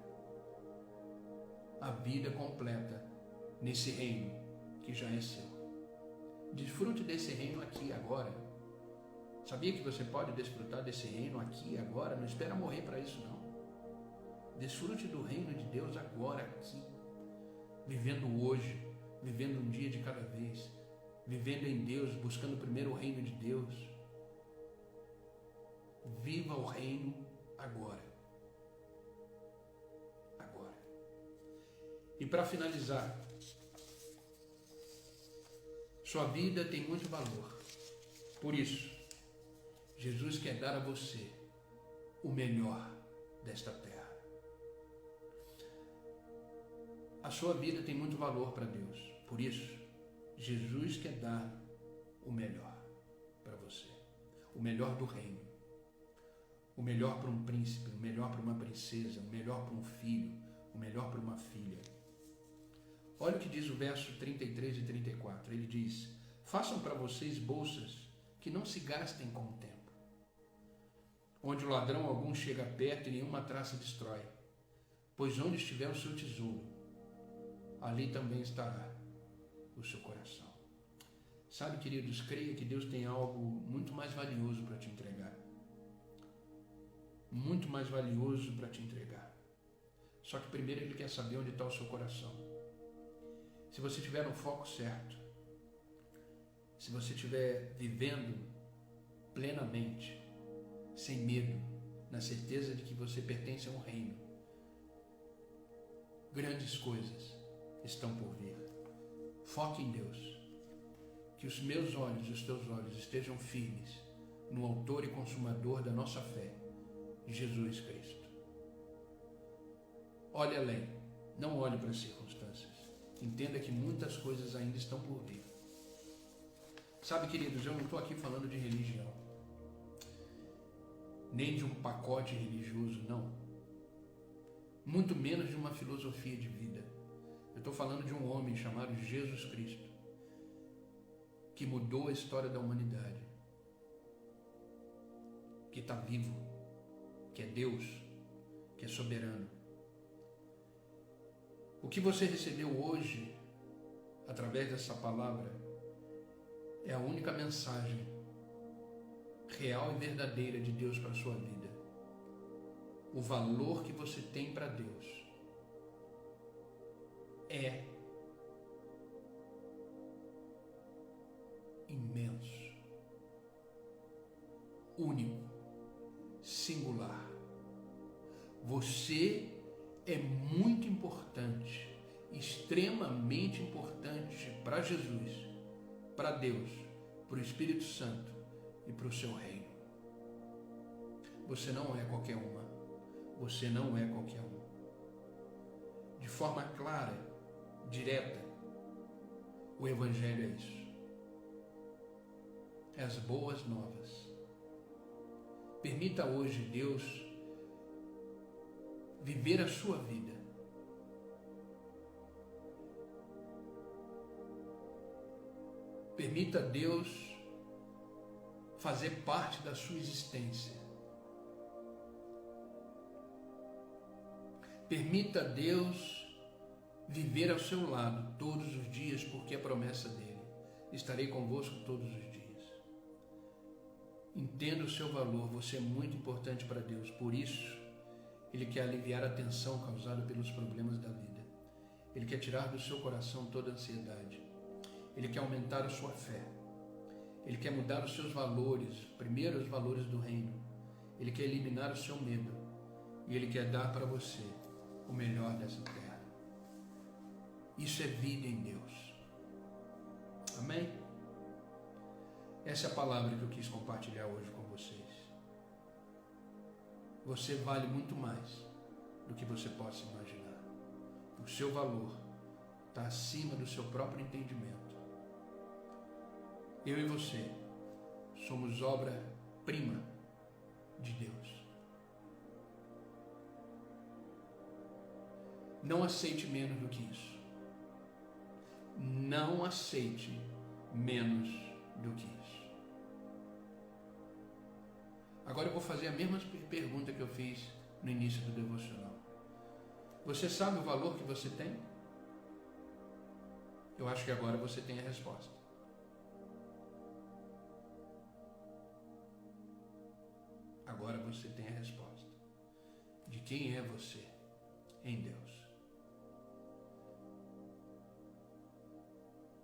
A vida completa nesse reino que já é seu. Desfrute desse reino aqui e agora. Sabia que você pode desfrutar desse reino aqui e agora? Não espera morrer para isso, não. Desfrute do reino de Deus agora, aqui. Vivendo hoje, vivendo um dia de cada vez. Vivendo em Deus, buscando primeiro o reino de Deus. Viva o reino agora. Agora. E para finalizar, sua vida tem muito valor. Por isso, Jesus quer dar a você o melhor desta terra. A sua vida tem muito valor para Deus. Por isso, Jesus quer dar o melhor para você. O melhor do reino. O melhor para um príncipe, o melhor para uma princesa, o melhor para um filho, o melhor para uma filha. Olha o que diz o verso 33 e 34. Ele diz: façam para vocês bolsas que não se gastem com o tempo, onde o ladrão algum chega perto e nenhuma traça destrói. Pois onde estiver o seu tesouro, ali também estará o seu coração. Sabe, queridos, creia que Deus tem algo muito mais valioso para te entregar. Muito mais valioso para te entregar. Só que primeiro Ele quer saber onde está o seu coração. Se você estiver no foco certo, se você estiver vivendo plenamente, sem medo, na certeza de que você pertence a um reino, grandes coisas estão por vir. Foque em Deus. Que os meus olhos e os teus olhos estejam firmes no autor e consumador da nossa fé, Jesus Cristo. Olhe além, não olhe para as circunstâncias. Entenda que muitas coisas ainda estão por vir. Sabe, queridos, eu não estou aqui falando de religião, nem de um pacote religioso, não. Muito menos de uma filosofia de vida. Eu estou falando de um homem chamado Jesus Cristo, que mudou a história da humanidade, que está vivo, que é Deus, que é soberano. O que você recebeu hoje, através dessa palavra, é a única mensagem real e verdadeira de Deus para a sua vida. O valor que você tem para Deus é imenso, único, singular. Você é muito importante, extremamente importante para Jesus, para Deus, para o Espírito Santo e para o seu reino. Você não é qualquer uma. Você não é qualquer um. De forma clara, direta, o Evangelho é isso. É as boas novas. Permita hoje Deus viver a sua vida. Permita Deus fazer parte da sua existência. Permita Deus viver ao seu lado todos os dias, porque é promessa dele. Estarei convosco todos os dias. Entenda o seu valor, você é muito importante para Deus, por isso Ele quer aliviar a tensão causada pelos problemas da vida. Ele quer tirar do seu coração toda a ansiedade. Ele quer aumentar a sua fé. Ele quer mudar os seus valores, primeiro os valores do reino. Ele quer eliminar o seu medo. E Ele quer dar para você o melhor dessa terra. Isso é vida em Deus. Amém? Essa é a palavra que eu quis compartilhar hoje com vocês. Você vale muito mais do que você possa imaginar. O seu valor está acima do seu próprio entendimento. Eu e você somos obra-prima de Deus. Não aceite menos do que isso. Não aceite menos do que isso. Agora eu vou fazer a mesma pergunta que eu fiz no início do devocional. Você sabe o valor que você tem? Eu acho que agora você tem a resposta. Agora você tem a resposta de quem é você em Deus.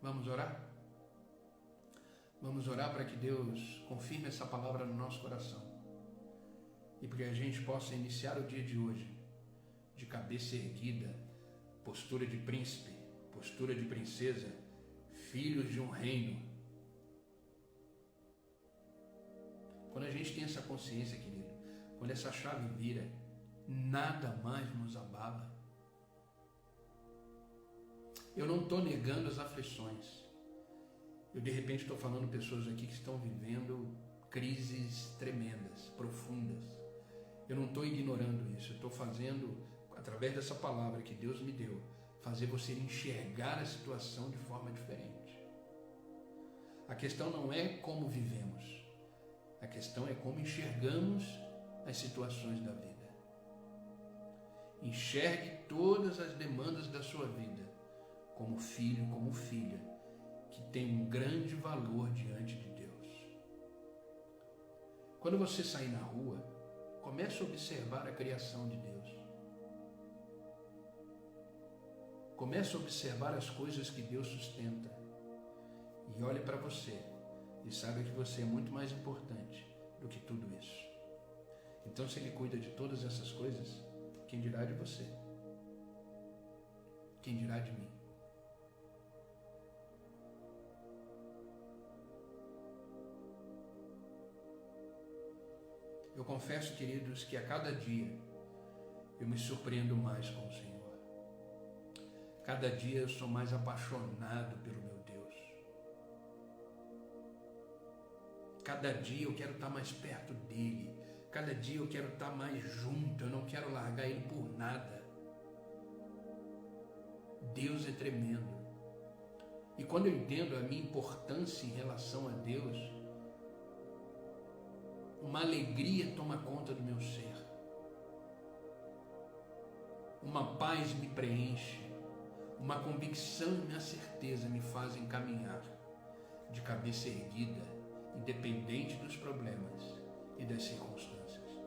Vamos orar? Vamos orar para que Deus confirme essa palavra no nosso coração e para que a gente possa iniciar o dia de hoje de cabeça erguida, postura de príncipe, postura de princesa, filhos de um reino. Quando a gente tem essa consciência, querido, quando essa chave vira, nada mais nos abala. Eu não estou negando as aflições. Eu de repente estou falando pessoas aqui que estão vivendo crises tremendas, profundas. Eu não estou ignorando isso, eu estou fazendo, através dessa palavra que Deus me deu, fazer você enxergar a situação de forma diferente. A questão não é como vivemos, a questão é como enxergamos as situações da vida. Enxergue todas as demandas da sua vida como filho, como filha, que tem um grande valor diante de Deus. Quando você sair na rua, comece a observar a criação de Deus. Comece a observar as coisas que Deus sustenta. E olhe para você e saiba que você é muito mais importante do que tudo isso. Então, se Ele cuida de todas essas coisas, quem dirá de você? Quem dirá de mim? Eu confesso, queridos, que a cada dia eu me surpreendo mais com o Senhor. Cada dia eu sou mais apaixonado pelo meu Deus. Cada dia eu quero estar mais perto dEle. Cada dia eu quero estar mais junto. Eu não quero largar Ele por nada. Deus é tremendo. E quando eu entendo a minha importância em relação a Deus, uma alegria toma conta do meu ser. Uma paz me preenche. Uma convicção e minha certeza me fazem caminhar de cabeça erguida, independente dos problemas e das circunstâncias.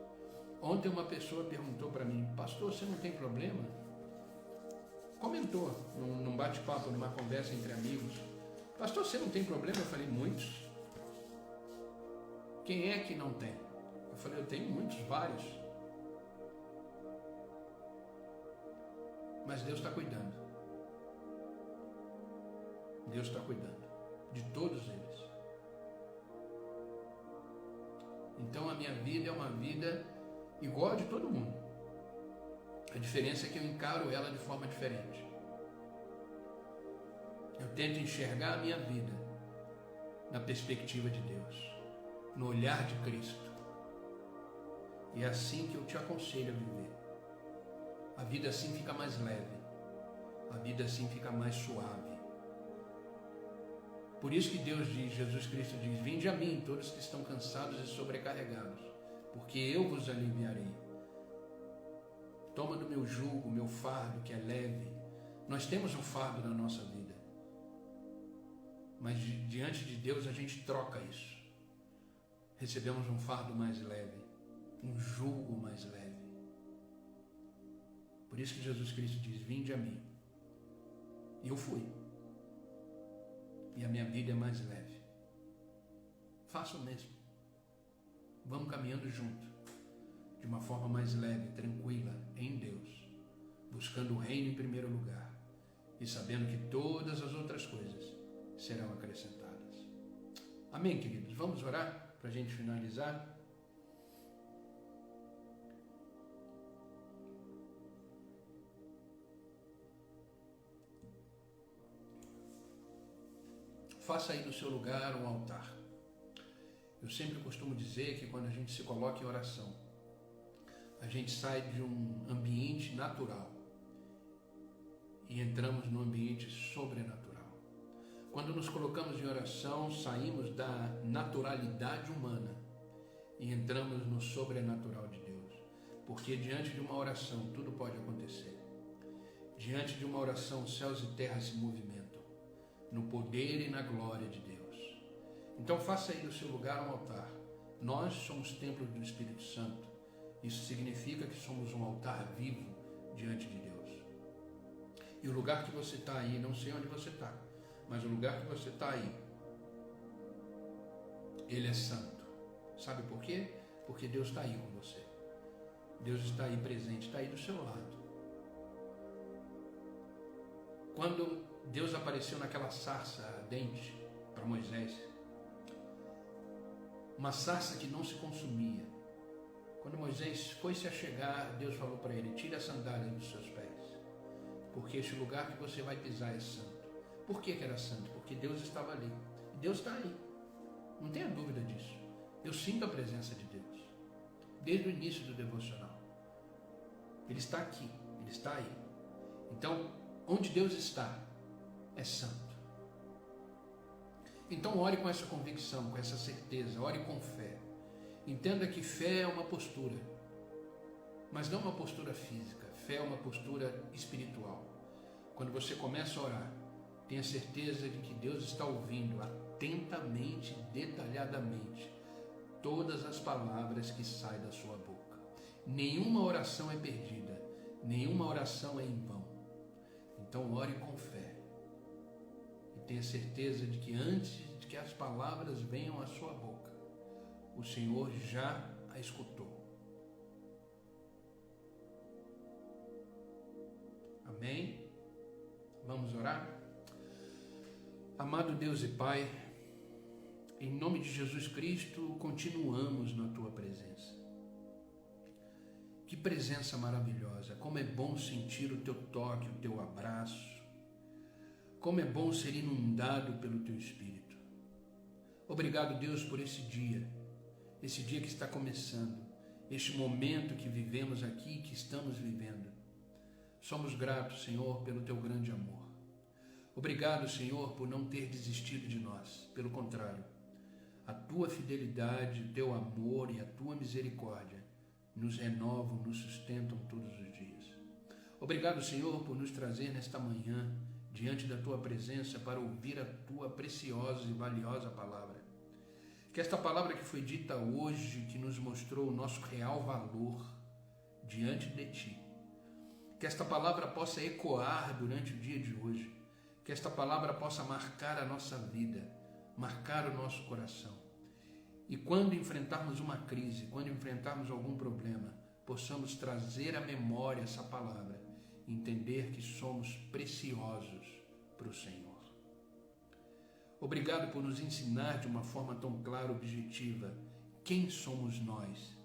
Ontem uma pessoa perguntou para mim: pastor, você não tem problema? Comentou num bate-papo, numa conversa entre amigos: pastor, você não tem problema? Eu falei: muitos. Quem é que não tem? Eu falei: eu tenho muitos, vários. Mas Deus está cuidando. Deus está cuidando de todos eles. Então a minha vida é uma vida igual a de todo mundo. A diferença é que eu encaro ela de forma diferente. Eu tento enxergar a minha vida na perspectiva de Deus, no olhar de Cristo. E é assim que eu te aconselho a viver. A vida assim fica mais leve. A vida assim fica mais suave. Por isso que Deus diz, Jesus Cristo diz: vinde a mim todos que estão cansados e sobrecarregados, porque eu vos aliviarei. Toma do meu jugo, meu fardo que é leve. Nós temos um fardo na nossa vida, mas diante de Deus a gente troca isso. Recebemos um fardo mais leve, um jugo mais leve. Por isso que Jesus Cristo diz: vinde a mim. E eu fui. E a minha vida é mais leve. Faça o mesmo. Vamos caminhando junto, de uma forma mais leve, tranquila, em Deus, buscando o reino em primeiro lugar e sabendo que todas as outras coisas serão acrescentadas. Amém, queridos? Vamos orar para a gente finalizar? Faça aí no seu lugar um altar. Eu sempre costumo dizer que quando a gente se coloca em oração, a gente sai de um ambiente natural e entramos no ambiente sobrenatural. Quando nos colocamos em oração, saímos da naturalidade humana e entramos no sobrenatural de Deus. Porque diante de uma oração tudo pode acontecer. Diante de uma oração, céus e terra se movimentam no poder e na glória de Deus. Então faça aí no seu lugar um altar. Nós somos templos do Espírito Santo. Isso significa que somos um altar vivo diante de Deus. E o lugar que você está aí, não sei onde você está, mas o lugar que você está aí, ele é santo. Sabe por quê? Porque Deus está aí com você. Deus está aí presente, está aí do seu lado. Quando Deus apareceu naquela sarça ardente para Moisés, uma sarça que não se consumia. Quando Moisés foi se achegar, Deus falou para ele: tire a sandália dos seus pés, porque este lugar que você vai pisar é santo. Por que era santo? Porque Deus estava ali. E Deus está aí. Não tenha dúvida disso. Eu sinto a presença de Deus desde o início do devocional. Ele está aqui, Ele está aí. Então, onde Deus está é santo. Então ore com essa convicção, com essa certeza, ore com fé. Entenda que fé é uma postura, mas não uma postura física. Fé é uma postura espiritual. Quando você começa a orar, tenha certeza de que Deus está ouvindo atentamente, detalhadamente, todas as palavras que saem da sua boca. Nenhuma oração é perdida, nenhuma oração é em vão. Então ore com fé. Tenha certeza de que antes de que as palavras venham à sua boca, o Senhor já a escutou. Amém? Vamos orar? Amado Deus e Pai, em nome de Jesus Cristo, continuamos na Tua presença. Que presença maravilhosa! Como é bom sentir o Teu toque, o Teu abraço. Como é bom ser inundado pelo Teu Espírito. Obrigado, Deus, por esse dia que está começando, este momento que vivemos aqui, que estamos vivendo. Somos gratos, Senhor, pelo Teu grande amor. Obrigado, Senhor, por não ter desistido de nós. Pelo contrário, a Tua fidelidade, o Teu amor e a Tua misericórdia nos renovam, nos sustentam todos os dias. Obrigado, Senhor, por nos trazer nesta manhã diante da Tua presença para ouvir a Tua preciosa e valiosa palavra. Que esta palavra que foi dita hoje, que nos mostrou o nosso real valor diante de Ti, que esta palavra possa ecoar durante o dia de hoje, que esta palavra possa marcar a nossa vida, marcar o nosso coração. E quando enfrentarmos uma crise, quando enfrentarmos algum problema, possamos trazer à memória essa palavra, entender que somos preciosos para o Senhor. Obrigado por nos ensinar de uma forma tão clara e objetiva quem somos nós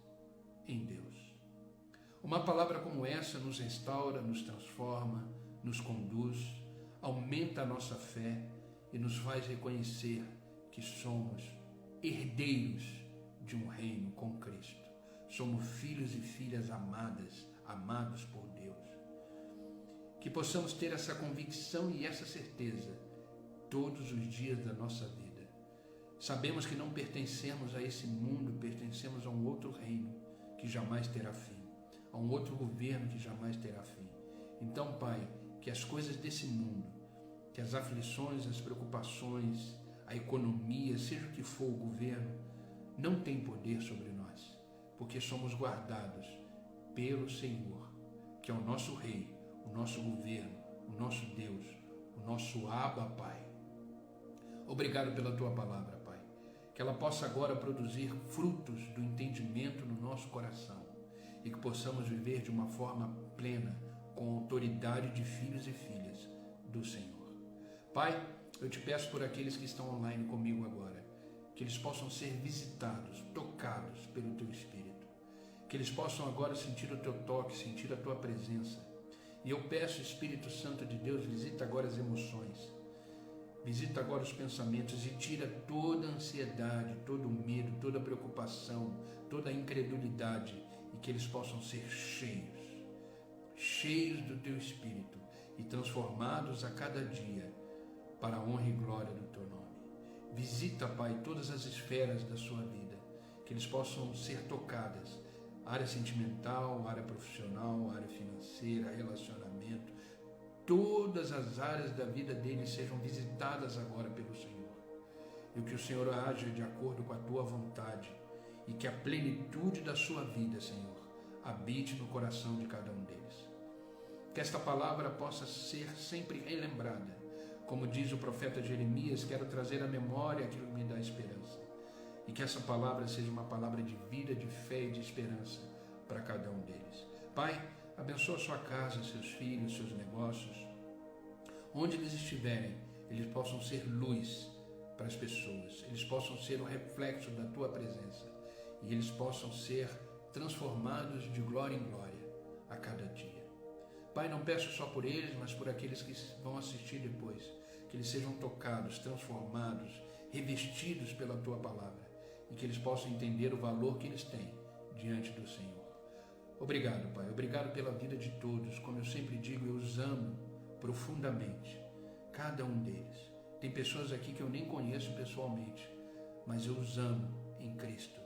em Deus. Uma palavra como essa nos restaura, nos transforma, nos conduz, aumenta a nossa fé e nos faz reconhecer que somos herdeiros de um reino com Cristo. Somos filhos e filhas amados por Deus. Que possamos ter essa convicção e essa certeza todos os dias da nossa vida. Sabemos que não pertencemos a esse mundo, pertencemos a um outro reino que jamais terá fim, a um outro governo que jamais terá fim. Então, Pai, que as coisas desse mundo, que as aflições, as preocupações, a economia, seja o que for o governo, não tem poder sobre nós, porque somos guardados pelo Senhor, que é o nosso Rei, o nosso governo, o nosso Deus, o nosso Abba, Pai. Obrigado pela Tua palavra, Pai, que ela possa agora produzir frutos do entendimento no nosso coração e que possamos viver de uma forma plena, com autoridade de filhos e filhas do Senhor. Pai, eu te peço por aqueles que estão online comigo agora, que eles possam ser visitados, tocados pelo Teu Espírito, que eles possam agora sentir o Teu toque, sentir a Tua presença. E eu peço, Espírito Santo de Deus, visita agora as emoções, visita agora os pensamentos e tira toda a ansiedade, todo o medo, toda a preocupação, toda a incredulidade, e que eles possam ser cheios do Teu Espírito e transformados a cada dia para a honra e glória do Teu nome. Visita, Pai, todas as esferas da sua vida, que eles possam ser tocadas, área sentimental, área profissional, área financeira, relacionamento, todas as áreas da vida deles sejam visitadas agora pelo Senhor. E que o Senhor haja de acordo com a Tua vontade e que a plenitude da sua vida, Senhor, habite no coração de cada um deles. Que esta palavra possa ser sempre relembrada. Como diz o profeta Jeremias, quero trazer à memória aquilo que me dá esperança. E que essa palavra seja uma palavra de vida, de fé e de esperança para cada um deles. Pai, abençoa a sua casa, seus filhos, seus negócios. Onde eles estiverem, eles possam ser luz para as pessoas. Eles possam ser o reflexo da Tua presença. E eles possam ser transformados de glória em glória a cada dia. Pai, não peço só por eles, mas por aqueles que vão assistir depois, que eles sejam tocados, transformados, revestidos pela Tua palavra e que eles possam entender o valor que eles têm diante do Senhor. Obrigado, Pai, obrigado pela vida de todos. Como eu sempre digo, eu os amo profundamente, cada um deles. Tem pessoas aqui que eu nem conheço pessoalmente, mas eu os amo em Cristo.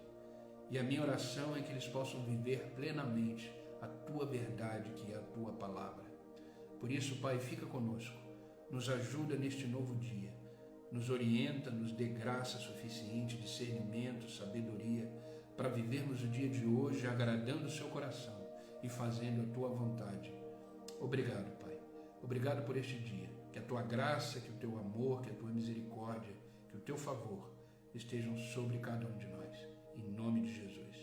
E a minha oração é que eles possam viver plenamente a Tua verdade, que é a Tua palavra. Por isso, Pai, fica conosco, nos ajuda neste novo dia, nos orienta, nos dê graça suficiente, discernimento, sabedoria, para vivermos o dia de hoje agradando o Seu coração e fazendo a Tua vontade. Obrigado, Pai. Obrigado por este dia. Que a Tua graça, que o Teu amor, que a Tua misericórdia, que o Teu favor estejam sobre cada um de nós. Em nome de Jesus.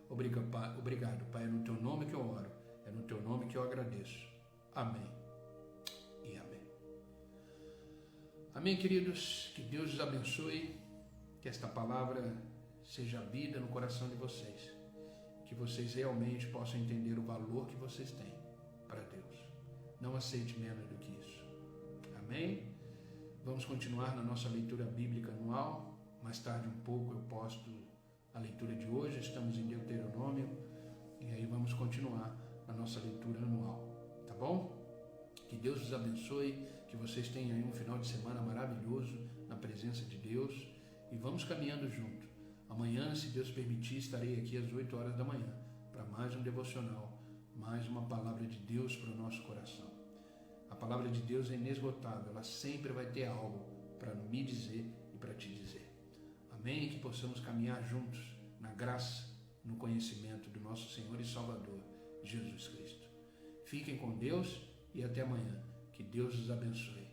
Obrigado, Pai. É no Teu nome que eu oro. É no Teu nome que eu agradeço. Amém e amém. Amém, queridos. Que Deus os abençoe. Que esta palavra seja vida no coração de vocês. Que vocês realmente possam entender o valor que vocês têm para Deus. Não aceite menos do que isso. Amém? Vamos continuar na nossa leitura bíblica anual. Mais tarde um pouco eu posto a leitura de hoje. Estamos em Deuteronômio. E aí vamos continuar na nossa leitura anual. Tá bom? Que Deus os abençoe. Que vocês tenham aí um final de semana maravilhoso na presença de Deus. E vamos caminhando junto. Amanhã, se Deus permitir, estarei aqui às 8 horas da manhã para mais um devocional, mais uma palavra de Deus para o nosso coração. A palavra de Deus é inesgotável, ela sempre vai ter algo para me dizer e para te dizer. Amém? Que possamos caminhar juntos na graça, no conhecimento do nosso Senhor e Salvador, Jesus Cristo. Fiquem com Deus e até amanhã. Que Deus os abençoe.